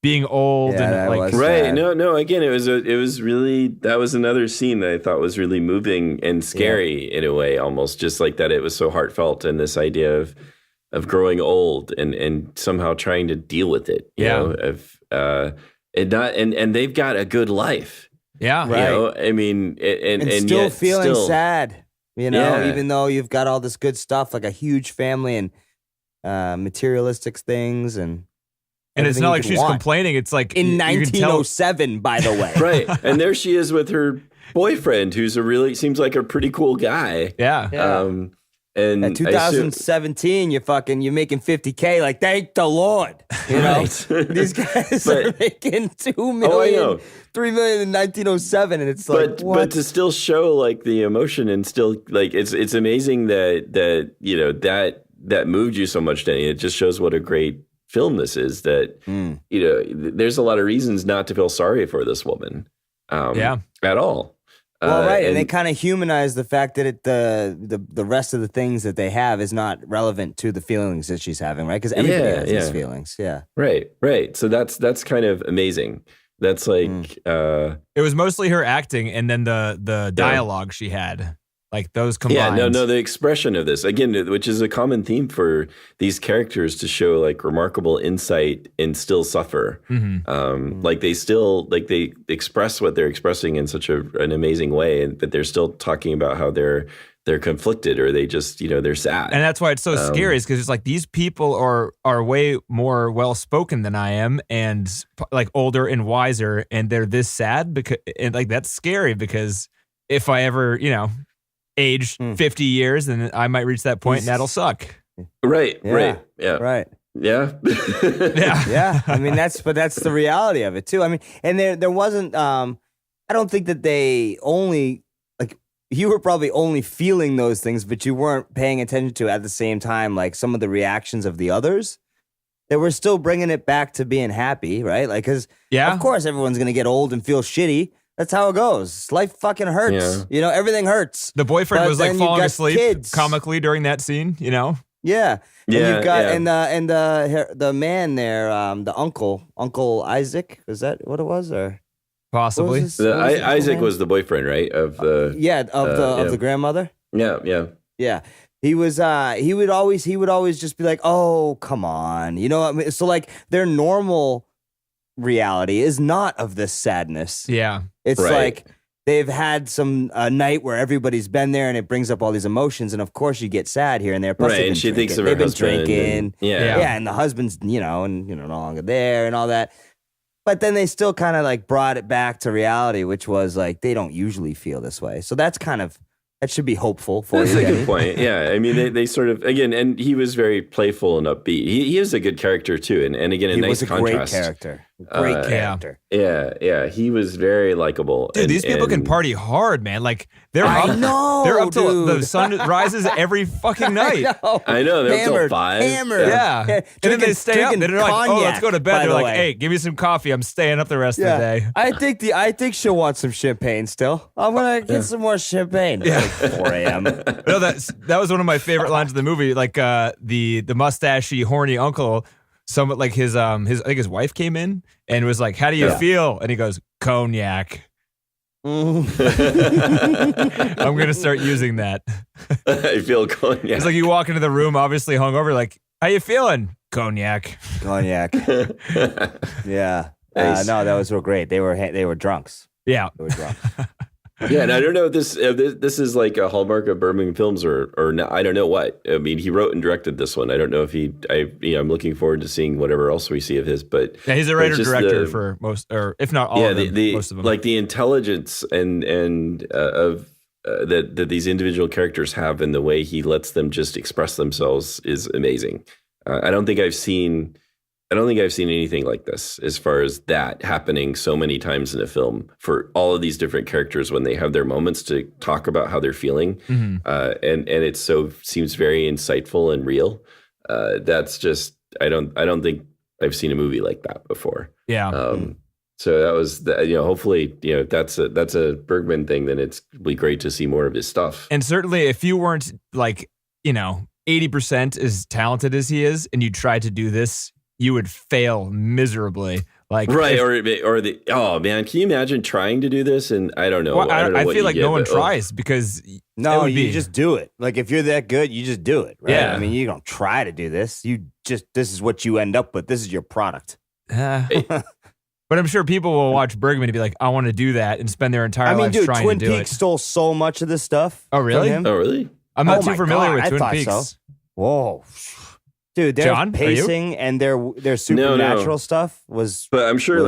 being old Yeah, and that like was- Right. sad. No. Again, it was really that was another scene that I thought was really moving and scary in a way, almost just like that. It was so heartfelt, and this idea of growing old and somehow trying to deal with it. You Yeah. know, and they've got a good life. yeah. Right. You know, I mean, and still yet feeling still, sad. You know, Yeah. even though you've got all this good stuff, like a huge family and materialistic things, and And it's everything not you like could she's want. complaining. It's like In you can tell. 1907, by the way. Right. And there she is with her boyfriend, who's seems like a pretty cool guy. Yeah. And At 2017, you're making 50K. Like, thank the Lord. You know, Right. these guys But- are making 2 Oh, I million, know. 3 million in 1907, and it's like, But what? to still show like the emotion and still like it's amazing that you know that moved you so much, Danny. It just shows what a great film this is. That you know, there's a lot of reasons not to feel sorry for this woman. At all. Well, right, and they kind of humanize the fact that the rest of the things that they have is not relevant to the feelings that she's having, right? Because everybody has these feelings, Right. So that's kind of amazing. That's like It was mostly her acting and then the dialogue she had. Like those combined. Yeah, no, the expression of this, again, which is a common theme for these characters to show like remarkable insight and still suffer. Like they express what they're expressing in such an amazing way, but they're still talking about how they're conflicted or they just, they're sad. And that's why it's so scary is because it's like these people are way more well-spoken than I am and like older and wiser and they're this sad because and like that's scary because if I ever, age 50 years, then I might reach that point and that'll suck. Right. Yeah. Right. Yeah. Yeah. I mean, that's the reality of it too. I mean, and there wasn't, I don't think that they only, like, you were probably only feeling those things, but you weren't paying attention to at the same time, like some of the reactions of the others. They were still bringing it back to being happy, right? Like, because of course everyone's going to get old and feel shitty. That's how it goes. Life fucking hurts. Yeah. Everything hurts. The boyfriend But was like then you falling got asleep kids. comically during that scene, Yeah. Yeah, And you've got yeah. and the man there, the Uncle Isaac, is that what it was? Or possibly. what was his- what was his Isaac name? was the boyfriend, right? Of the of the grandmother. yeah. Yeah. He was he would always just be like, "Oh, come on." You know what I mean? So like their normal reality is not of this sadness. Yeah. It's Right. like they've had a night where everybody's been there and it brings up all these emotions, and of course you get sad here and there. Plus Right, they've been and she thinks drinking. of her They've been husband drinking. and- yeah. Yeah, and the husband's, no longer there and all that. But then they still kind of like brought it back to reality, which was like they don't usually feel this way. So that should be hopeful for That's you. a Danny. good point. Yeah, I mean, they sort of again, and he was very playful and upbeat. He is a good character too, and again, a He nice was a contrast. great character. Great character. Yeah, he was very likable. Dude, these people can party hard, man. Like they're I up, know, they're up till the dude. sun rises every fucking night. I know, they're up till Hammered, 5. hammered. Yeah. And then they Drinking- stay up. drinking They're like, oh, let's cognac, go to bed. by They're the like, way. hey, give me some coffee. I'm staying up the rest of the day. I think she'll want some champagne still. I'm gonna get some more champagne. Yeah. Like 4 a.m. No, that was one of my favorite lines of the movie. Like the mustachy, horny uncle someone like his I think his wife came in and was like, "How do you feel?" And he goes, "Cognac." I'm gonna start using that. I feel cognac. It's like you walk into the room, obviously hungover, like, "How you feeling?" Cognac. Cognac. Yeah. Nice. No, those were great. They were drunks. Yeah. They were drunks. Yeah, and I don't know if this is like a hallmark of Bergman films or not. I don't know what. I mean, he wrote and directed this one. I don't know if I'm looking forward to seeing whatever else we see of his. But yeah, he's a writer director for most, or if not all of them, most of them. Like the intelligence and of that these individual characters have, and the way he lets them just express themselves is amazing. I don't think I've seen anything like this as far as that happening so many times in a film for all of these different characters when they have their moments to talk about how they're feeling. Mm-hmm. And it seems very insightful and real. That's just, I don't think I've seen a movie like that before. Yeah. So that was, hopefully, if that's a Bergman thing, then it'll be great to see more of his stuff. And certainly if you weren't 80% as talented as he is and you tried to do this, you would fail miserably. Like right, oh man, can you imagine trying to do this? And I don't know. Well, I what feel like get, no one tries because you just do it. Like if you're that good, you just do it. Right? Yeah. I mean, you don't try to do this. This is what you end up with. This is your product. But I'm sure people will watch Bergman and be like, I want to do that and spend their entire lives trying Twin to do Peaks it. stole so much of this stuff. Oh, really? From him. Oh, really? I'm not too my familiar God, with I Twin thought Peaks. so. Whoa. Dude, their John, pacing and their supernatural stuff was. But I'm sure,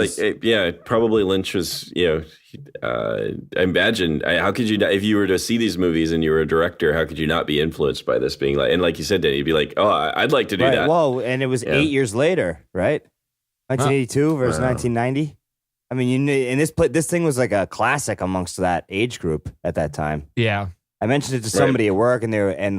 probably Lynch was, I imagine, how could you not, if you were to see these movies and you were a director, how could you not be influenced by this being like, and like you said, Danny, you'd be like, oh, I'd like to do that. Well, and it was 8 years later, right? 1982 versus 1990. I mean, and this thing was like a classic amongst that age group at that time. Yeah. I mentioned it to somebody at work, and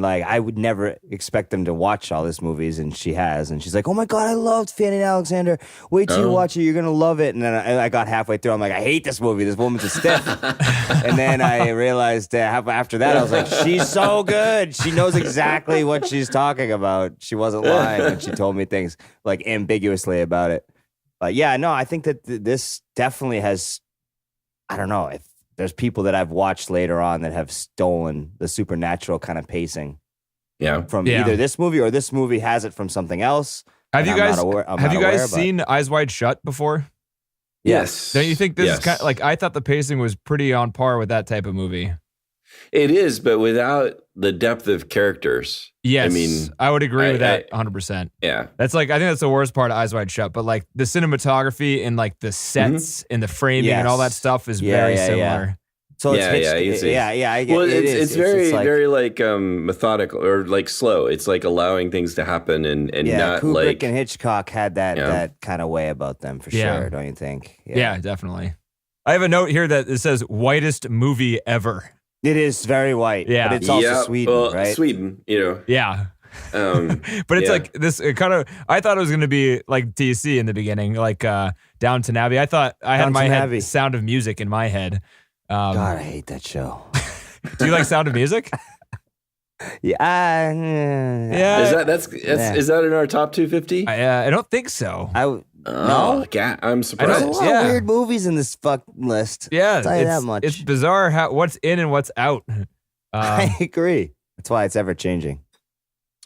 I would never expect them to watch all these movies, and she has, and she's like, "Oh my God, I loved Fanny and Alexander. Wait till you watch it, you're gonna love it." And then I got halfway through, I'm like, "I hate this movie. This woman's a stiff." And then I realized after that, I was like, "She's so good. She knows exactly what she's talking about. She wasn't lying when she told me things like ambiguously about it." But yeah, no, I think that this definitely has. I don't know if. There's people that I've watched later on that have stolen the supernatural kind of pacing from either this movie or this movie has it from something else. Have you guys seen Eyes Wide Shut before? Yes. Don't you think this is kind of like, I thought the pacing was pretty on par with that type of movie. It is, but without the depth of characters. Yes, I mean, I would agree with that 100%. Yeah. That's I think that's the worst part of Eyes Wide Shut, but like the cinematography and like the sets and the framing and all that stuff is very similar. Yeah. So it's I get it's very like methodical or like slow. It's like allowing things to happen and not Kubrick like and Hitchcock had that kind of way about them for sure, don't you think? Yeah, definitely. I have a note here that it says whitest movie ever. It is very white. Yeah, but it's also Sweden, right? Sweden, Yeah. But it's like this kind of, I thought it was going to be like TC in the beginning, like Downton Abbey. I thought I had my head Sound of Music in my head. God, I hate that show. Do you like Sound of Music? Yeah. Is that in our top 250? I don't think so. No, I'm surprised. There's a lot of weird movies in this list. Yeah, I'll tell you that much. It's bizarre what's in and what's out. I agree. That's why it's ever changing.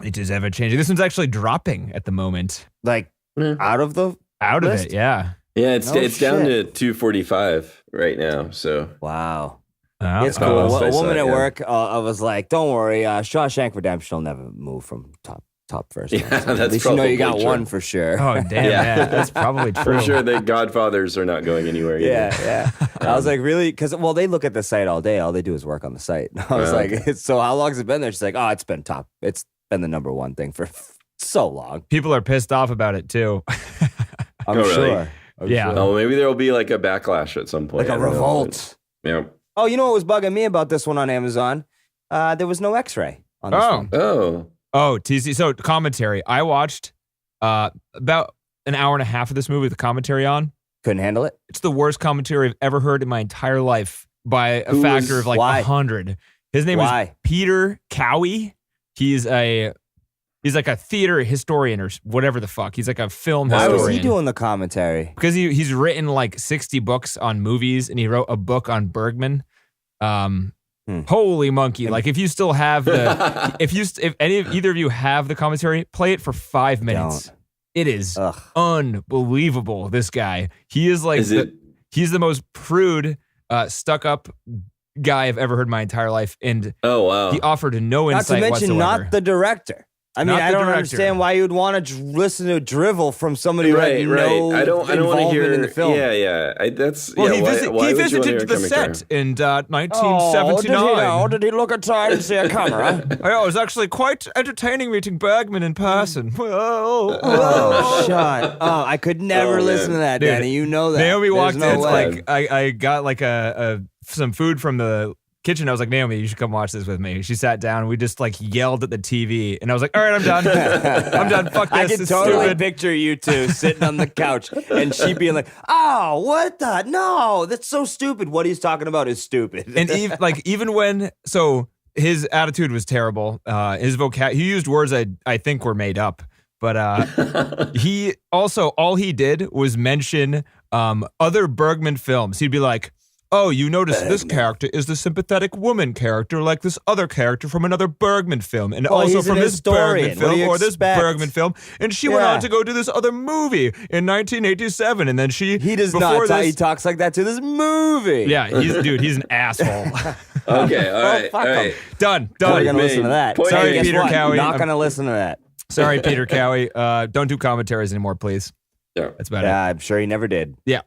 It is ever changing. This one's actually dropping at the moment. Like out of the list? Of it, yeah. Yeah, it's down to 245 right now. So wow. It's cool. A woman at work, I was like, "Don't worry, Shawshank Redemption will never move from top first." Yeah, so that's at least probably you got true. one for sure. Oh damn, yeah, that's probably true. For sure, the Godfathers are not going anywhere. Yeah. I was like, really? Because they look at the site all day. All they do is work on the site. I was like, so how long has it been there? She's like, oh, it's been top. It's been the number one thing for so long. People are pissed off about it too. I'm sure. Yeah. Oh, maybe there will be like a backlash at some point. Like a revolt. Yeah. Oh, you know what was bugging me about this one on Amazon? There was no X-ray on this one. Oh, TC. So commentary. I watched about an hour and a half of this movie with the commentary on. Couldn't handle it. It's the worst commentary I've ever heard in my entire life by a factor of like 100. His name is Peter Cowie. He's a He's like a theater historian or whatever the fuck. He's like a film Why historian. was he doing the commentary? Because he's written like 60 books on movies, and he wrote a book on Bergman. Holy monkey! Like if you still have the, if either of you have the commentary, play it for 5 minutes. Don't. It is unbelievable. This guy, he is like he's the most prude, stuck up guy I've ever heard in my entire life, and he offered no insight Not to mention, whatsoever. not the director. I mean, I don't understand why you would want to listen to drivel from somebody who had no I don't want to involvement hear in the film. He visited the set in 1979. Did he look inside and see a camera? Oh, it was actually quite entertaining meeting Bergman in person. Oh, shut up. I could never listen to that, Dude, Danny. You know that. Naomi walked in. No way. Like I got like some food from the kitchen. I was like, Naomi, you should come watch this with me. She sat down. We just like yelled at the TV, and I was like, all right, I'm done. I'm done. Fuck this. I can It's totally stupid. picture you two sitting on the couch and she being like, oh, what the? No, that's so stupid. What he's talking about is stupid. And even when, so his attitude was terrible. His he used words I think were made up. But he also, all he did was mention other Bergman films. He'd be like, oh, you notice this character is the sympathetic woman character, like this other character from another Bergman film, and also he's from an this Bergman historian. What do film you or this expect? Bergman film. And she went on to go do this other movie in 1987, and then he does not. He talks like that to this movie. Yeah, he's an asshole. Okay, all right, fuck all him. right. Done. We're gonna listen to that. Point Sorry, made. Peter Cowie. Not I'm- gonna listen to that. Sorry, Peter Cowie. Don't do commentaries anymore, please. Yeah. That's about Yeah, I'm sure he never did. it. Yeah.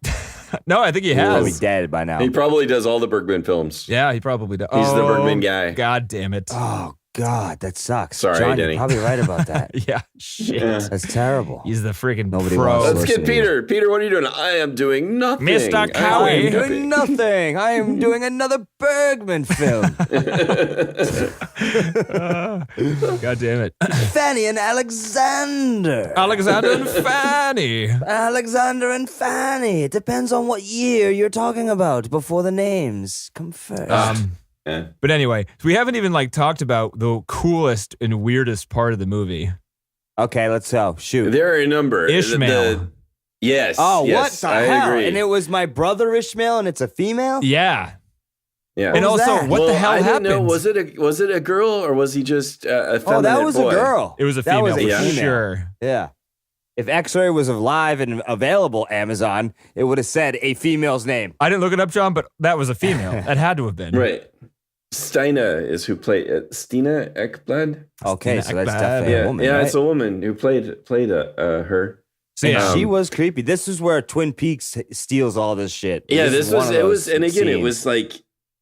No, I think he He'll be has. dead by now. He probably does all the Bergman films. Yeah, he probably does. He's the Bergman guy. God damn it. Oh God, that sucks. Sorry, John, Danny. you're probably right about that. Yeah, shit. Yeah. That's terrible. He's the freaking Nobody pro. wants to Let's get Listen. Peter. Peter, what are you doing? I am doing nothing. Mr. I am Cowie. I'm doing nothing. I am doing another Bergman film. God damn it. Fanny and Alexander. Alexander and Fanny. Alexander and Fanny. It depends on what year you're talking about before the names come first. Yeah. But anyway, we haven't even like talked about the coolest and weirdest part of the movie. Okay, let's go. Shoot. There are a number. Ishmael. Yes. Oh, yes, what the I hell? agree. And it was my brother Ishmael, and it's a female? Yeah. Yeah. And was also, that? what the hell I happened? didn't know. Was it a girl or was he just a feminine Oh, that was boy? a girl. It was a That female, was a for female. sure. Yeah. If X-Ray was alive and available, Amazon, it would have said a female's name. I didn't look it up, John, but that was a female. That had to have been. Right. Stina is who played Stina Ekblad. Okay, so that's Ekblad. definitely a woman, right? It's a woman who played her. So And yeah, she was creepy. This is where Twin Peaks steals all this shit. Yeah, is this one was of it those was, and again, it scenes. was like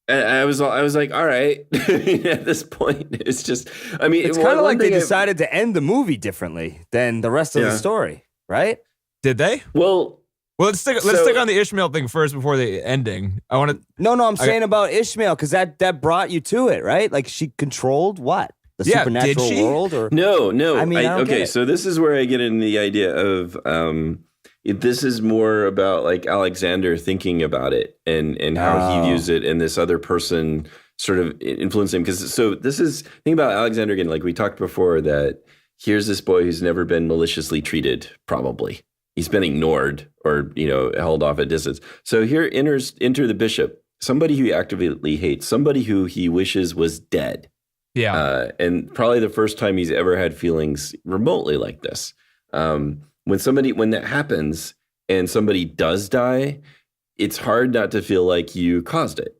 I was like, all right. At this point, it's just, I mean, It's kind of like they decided to end the movie differently than the rest of the story, right? did they? Well, Let's stick on the Ishmael thing first before the ending. I want to. No, I'm saying about Ishmael because that brought you to it, right? Like she controlled what? The Yeah, supernatural did she? world, or no. I mean, I don't get okay, it. so this is where I get in the idea of this is more about like Alexander thinking about it and how he views it, and this other person sort of influenced him. Because so this is think about Alexander again. Like we talked before, that here's this boy who's never been maliciously treated. Probably he's been ignored or held off at distance. So here enter the bishop, somebody who he actively hates, somebody who he wishes was dead. Yeah. And probably the first time he's ever had feelings remotely like this. When that happens and somebody does die, it's hard not to feel like you caused it,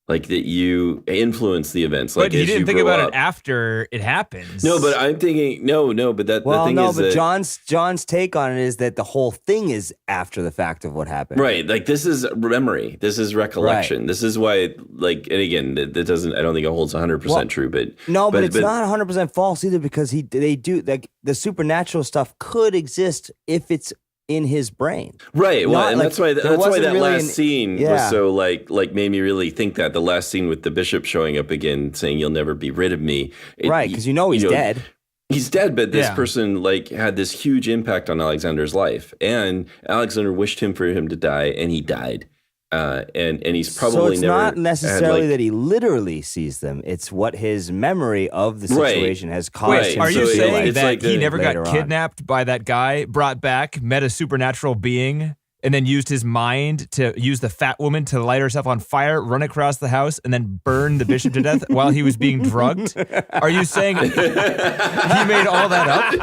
like that you influenced the events. Like but he as didn't you think grow about up. it after it happens. No, but I'm thinking no. But the thing is but that John's take on it is that the whole thing is after the fact of what happened. right, like this is memory, this is recollection. Right. This is why, like, and again, that doesn't. I don't think it holds 100% true, but No, but it's not 100% false either because they do like the supernatural stuff could exist if it's in his brain. Right. Well, Not, and like, that's why there wasn't that really last scene was yeah. so like made me really think that the last scene with the bishop showing up again, saying "You'll never be rid of me." Right, because he's dead. He's dead, but this Yeah. person like had this huge impact on Alexander's life, and Alexander wished for him to die, and he died. and he's probably so it's never not necessarily had, that he literally sees them. It's what his memory of the Right. situation has caused Right. him Are to you So feel saying like that like he the- never later got on. kidnapped by that guy, brought back, met a supernatural being, and then used his mind to use the fat woman to light herself on fire, run across the house, and then burn the bishop to death while he was being drugged? Are you saying he made all that up?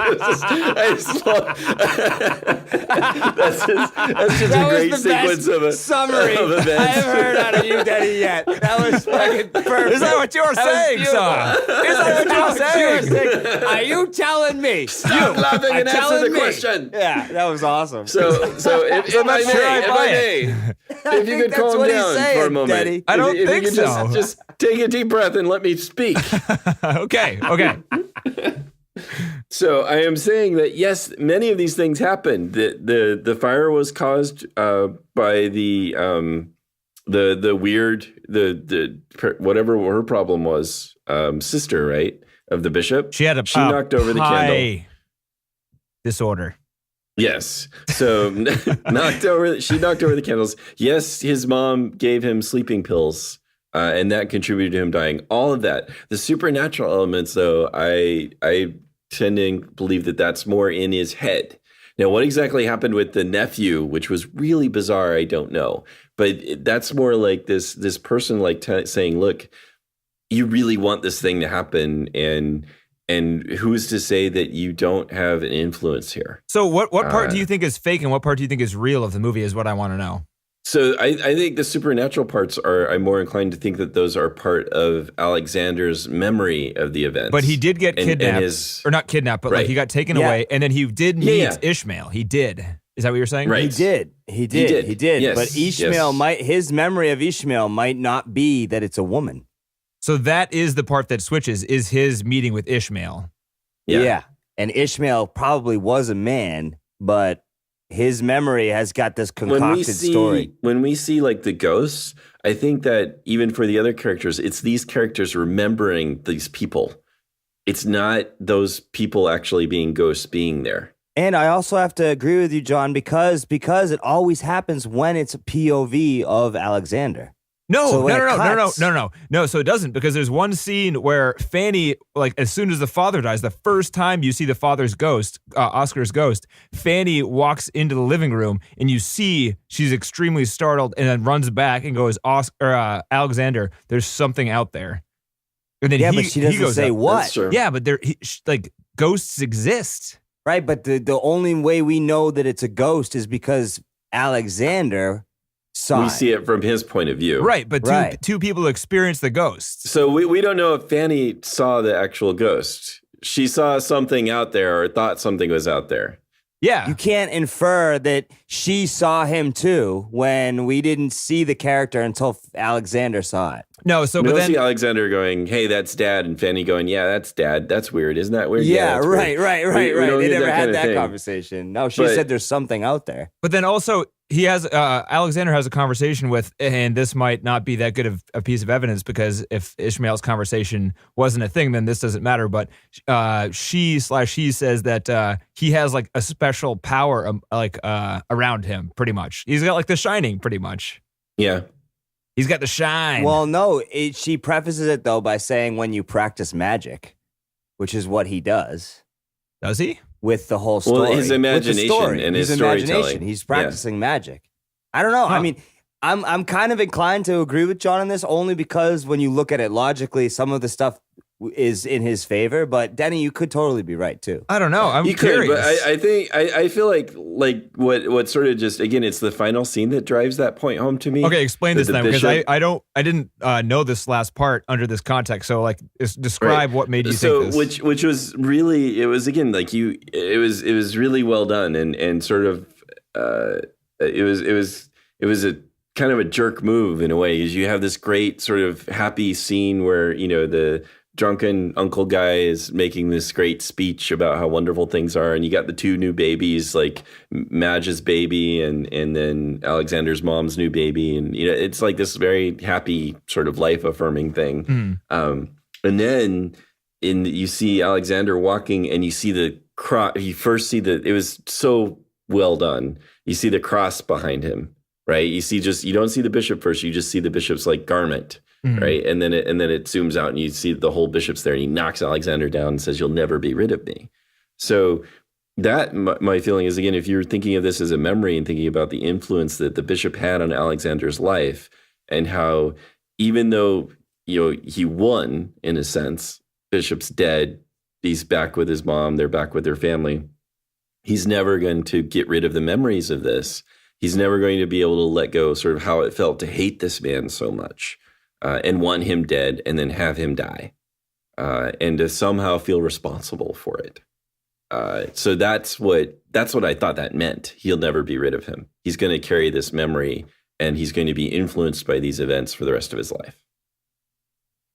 That's just That a great was the sequence best of a summary of events. I have heard out of you, Denny, yet. That was fucking perfect. Is that what you were That was saying, beautiful. son? Is that what you were saying? Are you telling me? Stop laughing and answer telling the me. question. Yeah, that was awesome. So if I not sure I buy may, if you could that's calm what he's down saying, for a moment. Daddy. I don't if you think could so. Just take a deep breath and let me speak. Okay. So I am saying that yes, many of these things happened. The fire was caused by the weird whatever her problem was, sister, right, of the bishop. She had she knocked over the candle. pie disorder. Yes. So she knocked over the candles. Yes, his mom gave him sleeping pills, and that contributed to him dying. All of that. The supernatural elements, though, I tend to believe that that's more in his head. Now, what exactly happened with the nephew, which was really bizarre, I don't know. But that's more like this person like saying, look, you really want this thing to happen, and who's to say that you don't have an influence here? So what part do you think is fake and what part do you think is real of the movie is what I want to know. So I think the supernatural parts I'm more inclined to think that those are part of Alexander's memory of the events. But he did get kidnapped, or not kidnapped, but like he got taken away, and then he did meet Ishmael. He did. Is that what you're saying? Right. He did. Yes, But Ishmael yes. his memory of Ishmael might not be that it's a woman. So that is the part that switches, is his meeting with Ishmael. Yeah. And Ishmael probably was a man, but his memory has got this concocted story. When we see like the ghosts, I think that even for the other characters, it's these characters remembering these people. It's not those people actually being ghosts being there. And I also have to agree with you, John, because it always happens when it's a POV of Alexander. No, So when it no. So it doesn't, because there's one scene where Fanny, like as soon as the father dies, the first time you see the father's ghost, Oscar's ghost, Fanny walks into the living room and you see she's extremely startled and then runs back and goes, Alexander, there's something out there. And then But she doesn't say up. what. That's true. Yeah, but like ghosts exist. Right, but the only way we know that it's a ghost is because Alexander saw We it. see it from his point of view. Right, but Right. two people experience the ghosts. So we don't know if Fanny saw the actual ghost. She saw something out there or thought something was out there. Yeah. You can't infer that she saw him too when we didn't see the character until Alexander saw it. No, so We but don't then see Alexander going, hey, that's Dad, and Fanny going, yeah, that's Dad. That's weird. Isn't that weird? Yeah, that's right. weird. We don't They get never that had kind of that thing. conversation. No, she But- said there's something out there. But then also he has Alexander has a conversation with, and this might not be that good of a piece of evidence because if Ishmael's conversation wasn't a thing, then this doesn't matter. But she says that he has like a special power around him, pretty much. He's got like the Shining, pretty much. Yeah. He's got the shine. Well, no, she prefaces it though by saying when you practice magic, which is what he does does he? with the whole story. His With the imagination story. and his storytelling. imagination. He's practicing magic. I don't know. Huh. I mean, I'm kind of inclined to agree with John on this only because when you look at it logically, some of the stuff is in his favor. But Denny, you could totally be right too. I don't know. I'm You curious. could, but I think I feel like what sort of just again, it's the final scene that drives that point home to me. Okay, explain this The then, because bishop- I didn't know this last part under this context. So like, describe what made you think this. which was really, it was again like it was really well done and sort of it was a kind of a jerk move in a way, because you have this great sort of happy scene where the drunken uncle guy is making this great speech about how wonderful things are, and you got the two new babies, like Madge's baby and then Alexander's mom's new baby, and it's like this very happy sort of life affirming thing. And then you see Alexander walking, and you see the cross. You first see it was so well done. You see the cross behind him, right? You don't see the bishop first. You just see the bishop's like garment, right? And then it zooms out and you see the whole bishop's there, and he knocks Alexander down and says, "You'll never be rid of me." So that my feeling is, again, if you're thinking of this as a memory and thinking about the influence that the bishop had on Alexander's life, and how even though he won in a sense, bishop's dead, he's back with his mom, they're back with their family. He's never going to get rid of the memories of this. He's never going to be able to let go sort of how it felt to hate this man so much and want him dead and then have him die and to somehow feel responsible for it. So that's what I thought that meant. He'll never be rid of him. He's going to carry this memory, and he's going to be influenced by these events for the rest of his life.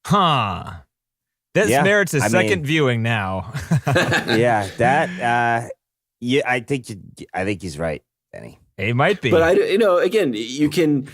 Huh. This merits a second viewing now. Yeah, that. I think he's right, Benny. He might be. But again, you can.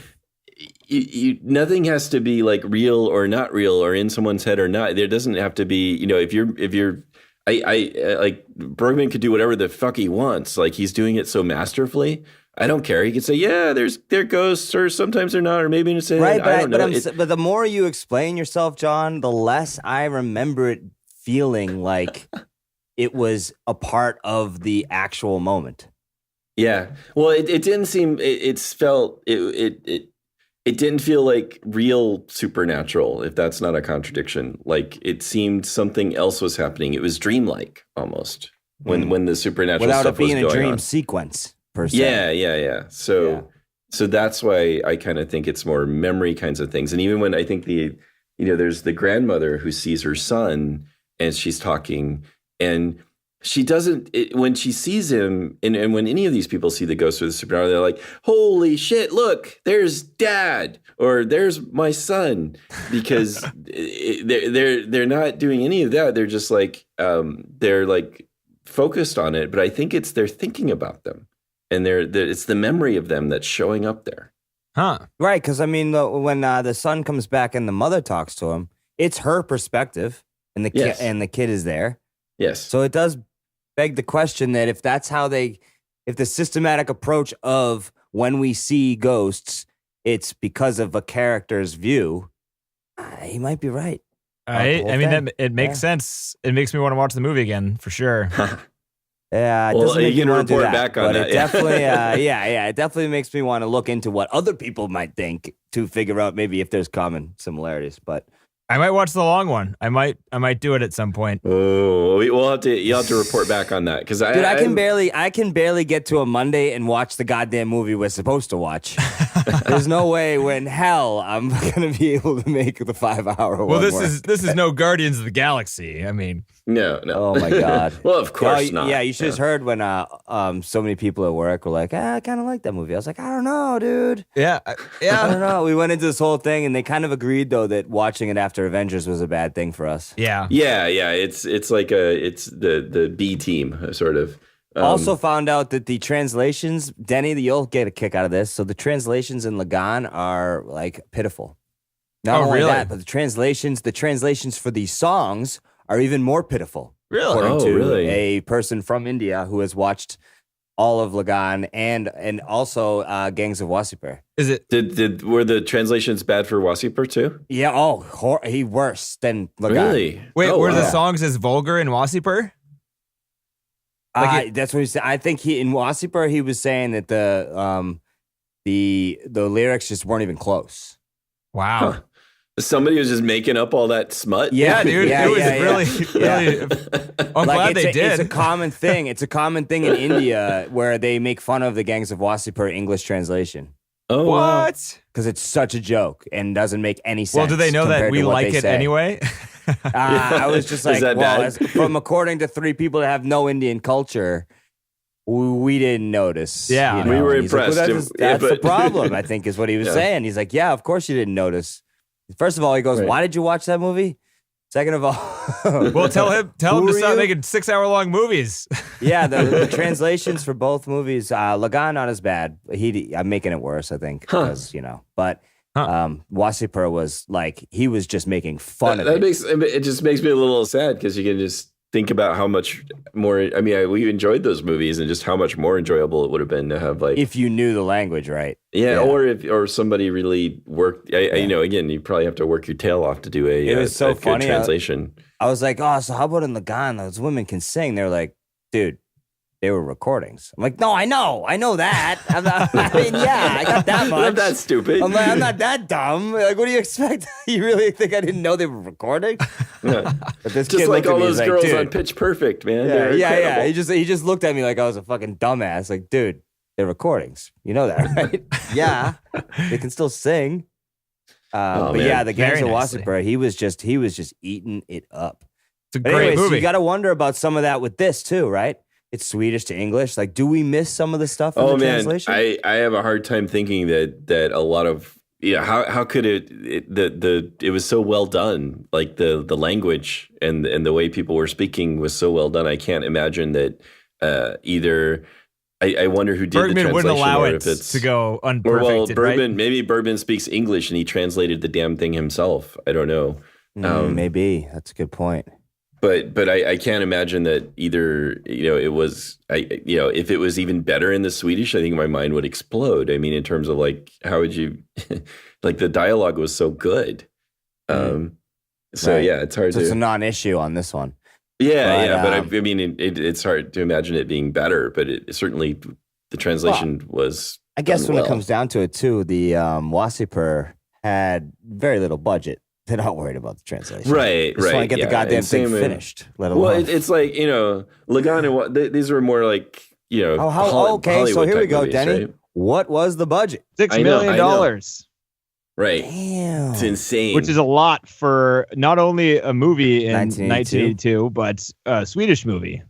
Nothing has to be like real or not real or in someone's head or not. There doesn't have to be. If you're. I like Bergman could do whatever the fuck he wants. Like, he's doing it so masterfully. I don't care. He could say, "Yeah, they're ghosts," or sometimes they're not, or maybe in a right. I don't know. But the more you explain yourself, John, the less I remember it feeling like it was a part of the actual moment. Yeah. Well, it didn't seem. It didn't feel like real supernatural, if that's not a contradiction. Like, it seemed something else was happening. It was dreamlike almost when the supernatural without stuff it being was going a dream on. Sequence per se. Yeah. So that's why I kind of think it's more memory kinds of things. And even when I think there's the grandmother who sees her son and she's talking, and she doesn't, when she sees him, and when any of these people see the ghost or the supernatural, they're like, "Holy shit, look, there's dad," or "There's my son," because they're not doing any of that. They're just like, they're like focused on it. But I think they're thinking about them, and it's the memory of them that's showing up there. Huh. Right, because when the son comes back and the mother talks to him, it's her perspective, and the kid and the kid is there. Yes. So it does beg the question that if that's how if the systematic approach of when we see ghosts, it's because of a character's view, he might be right. It makes sense. It makes me want to watch the movie again for sure. Yeah, it well, doesn't make you me can want to do report that, back on that. It definitely, it definitely makes me want to look into what other people might think to figure out maybe if there's common similarities. But I might watch the long one. I might do it at some point. Oh, you'll have to report back on that, because I can barely get to a Monday and watch the goddamn movie we're supposed to watch. There's no way in hell I'm gonna be able to make the 5-hour one. Well, this is no Guardians of the Galaxy. I mean, no. Oh my god. Well, of course not. Yeah, you should have heard when so many people at work were like, I kind of like that movie. I was like, I don't know, dude. Yeah. I don't know. We went into this whole thing, and they kind of agreed though that watching it after Avengers was a bad thing for us. Yeah. It's like it's the B team sort of. Also found out that the translations, Denny, you'll get a kick out of this. So the translations in Lagan are like pitiful. Not only really? that, but the translations for these songs are even more pitiful. Really? According to really? a person from India who has watched all of Lagan and also Gangs of Wasseypur. Is it? Were the translations bad for Wasseypur too? Yeah. He worse than Lagan. Really? Wait, were the yeah. songs as vulgar in Wasseypur? That's what he said. I think in Wasseypur he was saying that the lyrics just weren't even close. Wow. Huh. Somebody was just making up all that smut. Yeah, dude. It was really. I'm glad they did. It's a common thing. It's a common thing in India where they make fun of the Gangs of Wasseypur English translation. Oh, wow. What? Because it's such a joke and doesn't make any sense. Well, do they know that we like it anyway? I was just like, Is that bad? from according to 3 people that have no Indian culture, we didn't notice. Yeah. you know? We were He's like, impressed. that's the But- problem, I think, is what he was Yeah. saying. He's like, yeah, of course you didn't notice. First of all, he goes, Right. why did you watch that movie? Second of all, Well, tell him Who to are stop you? making 6-hour-long movies. yeah, the translations for both movies, Lagan not as bad. I'm making it worse, I think, because but Wasseypur was like he was just making fun of That it. makes it just makes me a little sad, because you can just think about how much more. I mean, we enjoyed those movies, and just how much more enjoyable it would have been to have like If you knew the language, right? yeah. or somebody really worked. You know, again, you probably have to work your tail off to do It was so a good funny. translation. I was like, oh, so how about in Lagan? Those women can sing. They're like, dude, they were recordings. I'm like, no, I know that. I mean, yeah, I got that much. Not that stupid. I'm like, I'm not that dumb. Like, what do you expect? You really think I didn't know they were recording? Yeah. But this Just kid like looked at all me, those he's girls like, on dude. Pitch Perfect, man. Yeah, They're yeah. incredible. He just looked at me like I was a fucking dumbass. Like, dude, they're recordings. You know that, right? Yeah, they can still sing. But man. yeah, the Very Gangs of nicely. Wasserburg, he was just eating it up. It's a But great anyways, movie. you got to wonder about some of that with this too, right? It's Swedish to English. Like, do we miss some of the stuff in the Man, translation? I have a hard time thinking that a lot of how could it was so well done, like the language and the way people were speaking was so well done. I can't imagine that either. I wonder who did the Bergman translation, wouldn't allow or it if it's to go or unperfected, Bergman. right? Maybe Bergman speaks English and he translated the damn thing himself. I don't know. Maybe that's a good point. But I can't imagine that either. You know, it was if it was even better in the Swedish, I think my mind would explode. I mean, in terms of like how would you like the dialogue was so good. So Right. yeah, it's hard So to it's a non-issue on this one. yeah. But, But I mean, it's hard to imagine it being better. But it certainly the translation was. I guess done when well. it comes down to it too, the Wasserburg had very little budget. They're not worried about the translation. Right, Just want to right, get yeah. the goddamn And thing same with- finished. Let alone. Well, it's like Lagan and what these are more like Okay, so Hollywood here we type go, movies, Denny. right? What was the budget? $6 I know, million, I know. Right. Damn. It's insane. which is a lot for not only a movie in 1982, 1982, but a Swedish movie.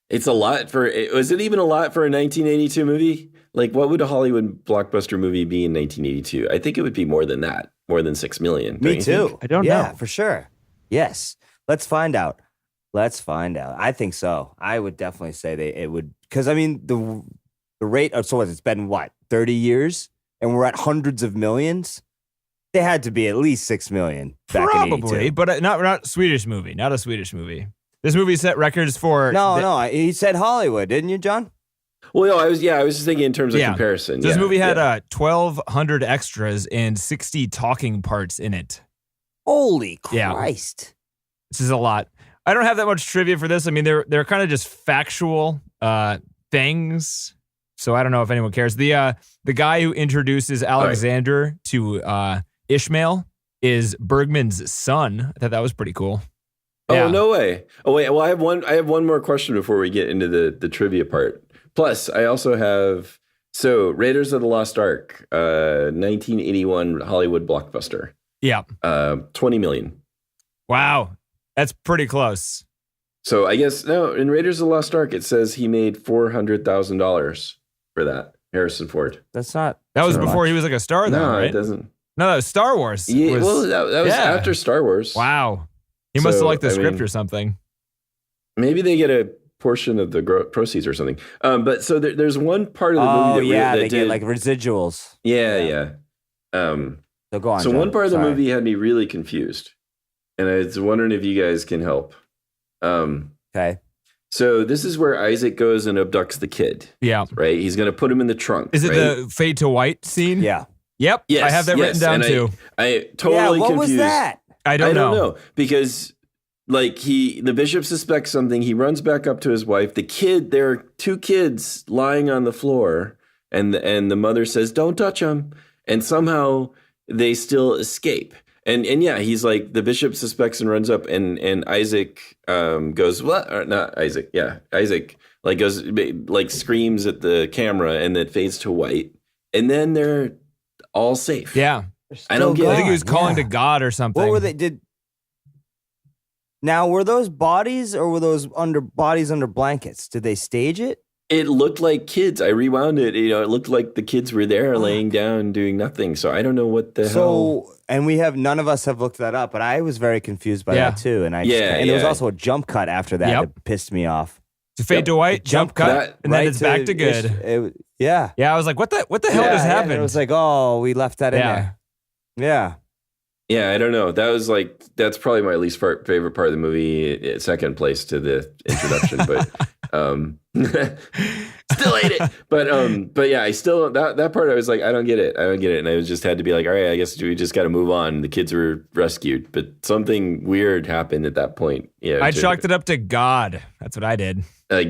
It's a lot for. Was it even a lot for a 1982 movie? Like, what would a Hollywood blockbuster movie be in 1982? I think it would be more than that, more than 6 million. don't Me you too. think? I don't Yeah, know. for sure. Yes. Let's find out. I think so. I would definitely say it would, because I mean the rate of it's been what 30 years, and we're at hundreds of millions. They had to be at least 6 million. Back in Probably, 82. but not Swedish movie. Not a Swedish movie. This movie set records for No, he said Hollywood, didn't you, John? Well, no, I was just thinking in terms of Yeah. comparison. This yeah, movie had yeah. 1,200 extras and 60 talking parts in it. Holy Yeah. Christ! This is a lot. I don't have that much trivia for this. I mean, they're kind of just factual things. So I don't know if anyone cares. The guy who introduces Alexander to Ishmael is Bergman's son. I thought that was pretty cool. Oh, Yeah. no way. Oh, wait. Well, I have one more question before we get into the trivia part. Plus, I also have Raiders of the Lost Ark, 1981 Hollywood blockbuster, Yeah. 20 million. Wow. That's pretty close. So I guess no, in Raiders of the Lost Ark, it says he made $400,000 for that. Harrison Ford. That's not. That was not before much. he was like a star, though, No, right? it doesn't. No, that was Star Wars. Yeah, was- well, that was yeah. after Star Wars. Wow. He must have So, liked the I script mean- or something. Maybe they get a portion of the proceeds or something. But so there's one part of the movie Oh that yeah, that they did, get like residuals. yeah. So go on. So John. one part of the Sorry. movie had me really confused, and I was wondering if you guys can help. Okay. So this is where Isaac goes and abducts the kid, Yeah. right? He's going to put him in the trunk. Is it right? the fade to white scene? Yeah. Yep. Yes, I have that written yes, down and too. I totally Yeah. What confused. was that? I don't know. because like the bishop suspects something. He runs back up to his wife. The kid, there are two kids lying on the floor, and the mother says, "Don't touch them," and somehow they still escape. And yeah, he's like, the bishop suspects and runs up, and Isaac goes, what? Or not Isaac, yeah. Isaac like goes, like screams at the camera, and then fades to white. And then they're all safe. Yeah. I don't Still get I think he was gone, calling yeah. to God or something. What were they? Now, were those bodies or were those bodies under blankets? Did they stage it? It looked like kids. I rewound it. It looked like the kids were there laying down doing nothing. So I don't know what the hell. So, and none of us have looked that up, but I was very confused by Yeah. that too. And Yeah, and there was yeah. also a jump cut after that Yep. that pissed me off. to fade to white, jump cut, That- and then Right it's back to good. Yeah. Yeah, I was like, what the hell Yeah, just yeah, happened? and it was like, oh, we left that in Yeah. there. Yeah. Yeah, I don't know. That's probably my least favorite part of the movie. Second place to the introduction, but still ate it. But yeah, I still that part I was like, I don't get it, and I just had to be like, all right, I guess we just got to move on. The kids were rescued, but something weird happened at that point. Yeah, I chalked it up to God. That's what I did.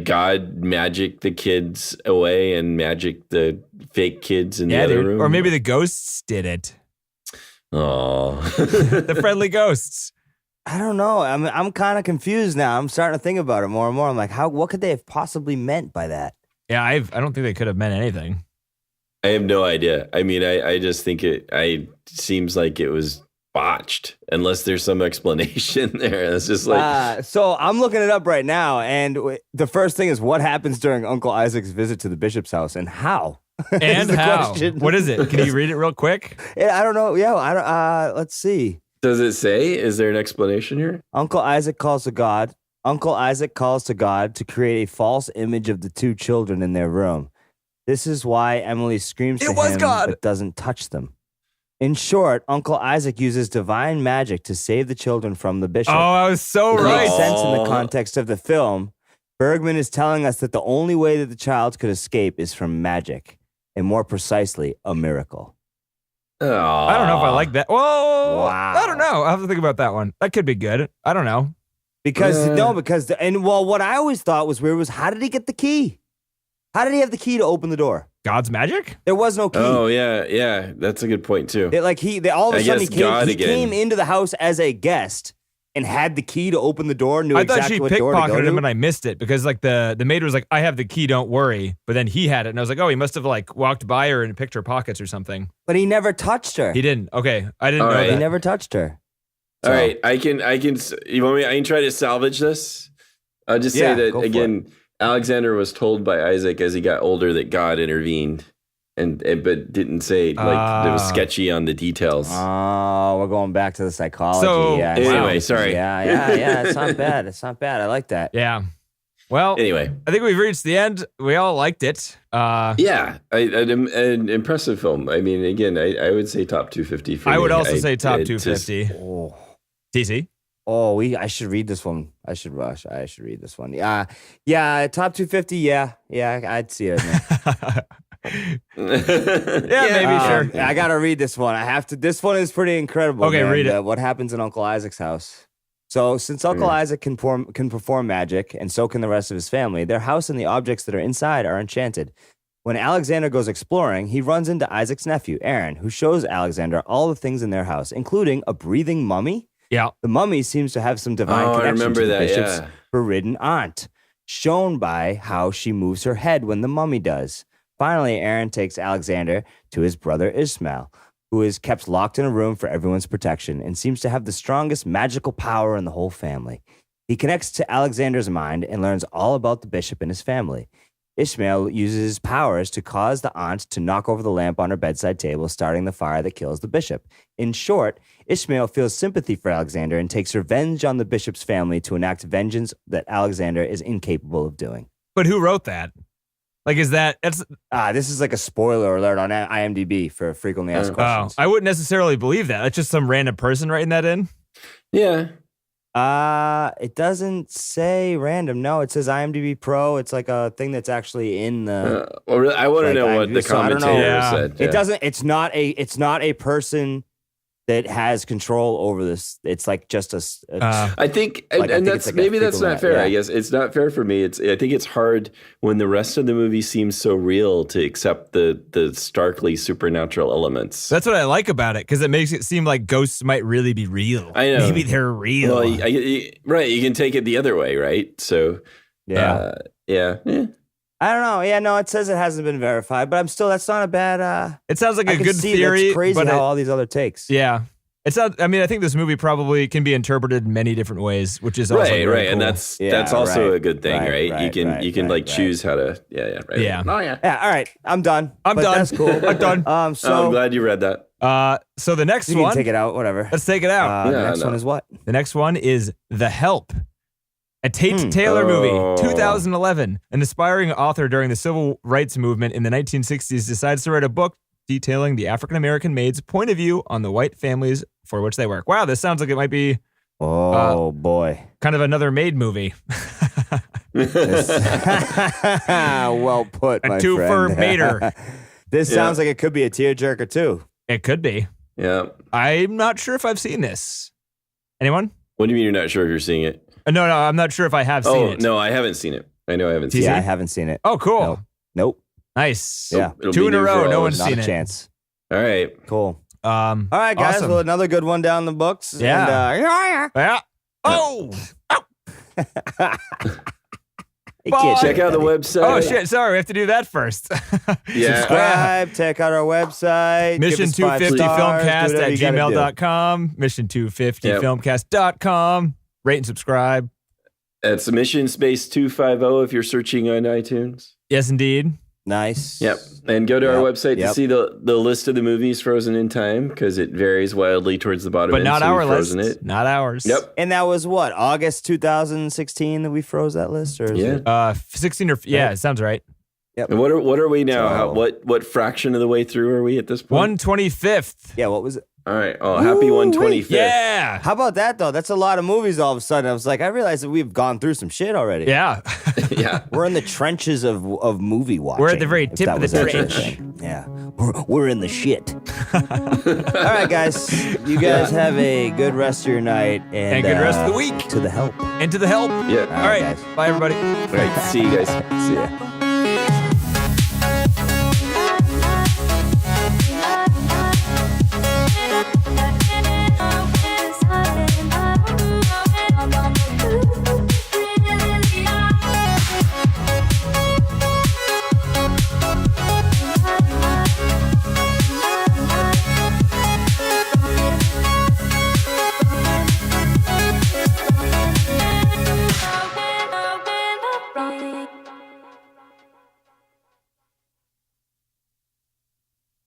God magic the kids away and magic the fake kids in the other room, or maybe the ghosts did it. Oh, The friendly ghosts. I don't know. I'm kind of confused now. I'm starting to think about it more and more. I'm like, what could they have possibly meant by that? Yeah, I don't think they could have meant anything. I have no idea. I mean, I just think it seems like it was botched, unless there's some explanation there. It's just like so I'm looking it up right now, and the first thing is what happens during Uncle Isaac's visit to the bishop's house and how. And how? Question. What is it? Can you read it real quick? I don't know. Yeah, I don't. Let's see. Does it say? Is there an explanation here? Uncle Isaac calls to God. Uncle Isaac calls to God to create a false image of the two children in their room. This is why Emily screams to him but doesn't touch them. In short, Uncle Isaac uses divine magic to save the children from the bishop. Oh, I was so It right. makes sense in the context of the film. Bergman is telling us that the only way that the child could escape is from magic, and more precisely, a miracle. Oh, I don't know if I like that. Whoa. Wow. I don't know. I'll have to think about that one. That could be good. I don't know. What I always thought was weird was how did he get the key? How did he have the key to open the door? God's magic? There was no key. Oh yeah, that's a good point too. All of a sudden guess he came into the house as a guest and had the key to open the door. Knew I thought exactly she what door to go pickpocketed to. him and I missed it because like the maid was like, I have the key, don't worry. But then he had it and I was like, oh, he must have like walked by her and picked her pockets or something. But he never touched her. He didn't. Okay. I didn't All know right. that. He never touched her. All right, I can. You want me? I can try to salvage this. I'll just say that go for again. Alexander was told by Isaac as he got older that God intervened, and but didn't say it was sketchy on the details. Oh, we're going back to the psychology. So- yeah, Anyway, wow. sorry. Yeah. It's not bad. It's not bad. I like that. Yeah. Well, Anyway, I think we've reached the end. We all liked it. yeah, an impressive film. I mean, again, I would say top 250 for me. I would also say top it just- 250. Oh. TC? Oh, I should read this one. I should read this one. Yeah, top 250. Yeah, I'd see it. Maybe, sure. I gotta read this one. I have to. This one is pretty incredible. Okay, man. read it. What happens in Uncle Isaac's house? So, since Uncle Isaac can perform magic, and so can the rest of his family, their house and the objects that are inside are enchanted. When Alexander goes exploring, he runs into Isaac's nephew, Aaron, who shows Alexander all the things in their house, including a breathing mummy. Yeah. The mummy seems to have some divine I connection remember to the that, bishop's yeah. bedridden aunt, shown by how she moves her head when the mummy does. Finally, Aaron takes Alexander to his brother Ishmael, who is kept locked in a room for everyone's protection and seems to have the strongest magical power in the whole family. He connects to Alexander's mind and learns all about the bishop and his family. Ishmael uses his powers to cause the aunt to knock over the lamp on her bedside table, starting the fire that kills the bishop. In short, Ishmael feels sympathy for Alexander and takes revenge on the bishop's family to enact vengeance that Alexander is incapable of doing. But who wrote that? Like, that's This is like a spoiler alert on IMDb for frequently asked questions. I wouldn't necessarily believe that. That's just some random person writing that in. Yeah. It doesn't say random. No, it says IMDb Pro. It's like a thing that's actually in the. Well, really, I want to Like, know what the so I don't know. commentator Yeah. said. It doesn't. It's not a person that has control over this. It's like just a. I think, Like, I and think that's it's like a maybe that's frequent not fair. yeah. I guess it's not fair for me. I think it's hard when the rest of the movie seems so real to accept the starkly supernatural elements. That's what I like about it because it makes it seem like ghosts might really be real. I know. Maybe they're real. Well, right. You can take it the other way, right? So, yeah. yeah. I don't know. Yeah, no, it says it hasn't been verified, but I'm still. That's not a bad. It sounds like I a can good see theory. That's crazy but how all these other takes. yeah. It's not. I mean, I think this movie probably can be interpreted in many different ways, which is also Right, very right, and cool. that's also right, a good thing, right? You can like choose how to, right. Yeah. Oh yeah. Yeah. All right. I'm done. I'm But done. That's cool. I'm done. So I'm glad you read that. So the next you can one, take it out. Whatever. let's take it out. The Yeah, next no. one is what? The next one is The Help, a Tate Taylor Oh. movie, 2011. An aspiring author during the civil rights movement in the 1960s decides to write a book detailing the African-American maid's point of view on the white families for which they work. Wow, this sounds like it might be Oh boy. kind of another maid movie. Well put, my A two-fer friend. mater. This sounds like it could be a tearjerker too. It could be. Yeah. I'm not sure if I've seen this. Anyone? What do you mean you're not sure if you're seeing it? No, I'm not sure if I have seen it. No, I haven't seen it. I know I haven't seen Yeah, I it. haven't seen it. Oh, cool. Nope. Nice. Yeah. It'll Two be in a new for row. all No of one's us. Not seen a it. chance. All right. Cool. All All right, guys. awesome. Well, another good one down the books. Yeah. And, Yeah. Oh. hey, Bye. kid, Check out the website. Oh shit! Sorry, we have to do that first. Yeah. Subscribe. Check out our website. give us 5 Mission250 stars, do filmcast whatever at you gotta do. gmail.com. Mission250 filmcast.com. Rate and subscribe. At Submission Space 250 if you're searching on iTunes. Yes, indeed. Nice. Yep. And go to our website to Yep. see the list of the movies frozen in time because it varies wildly towards the bottom But end. not so our we've list. frozen it. Not ours. Yep. And that was what, August 2016 that we froze that list, or is Yeah. it? 16 or yeah, it sounds right. And what are we now? So- What fraction of the way through are we at this point? 125th. Yeah, what was it? All right. Oh, happy 125th. Yeah. How about that though? That's a lot of movies. All of a sudden, I was like, I realized that we've gone through some shit already. Yeah. Yeah. We're in the trenches of movie watching. We're at the very if tip that of the was actually a trench. thing. Yeah, we're in the shit. All right, guys. You guys have a good rest of your night And good rest of the week. To the help. And to the help. Yeah. All right. guys. Bye, everybody. All right. See you guys. See ya.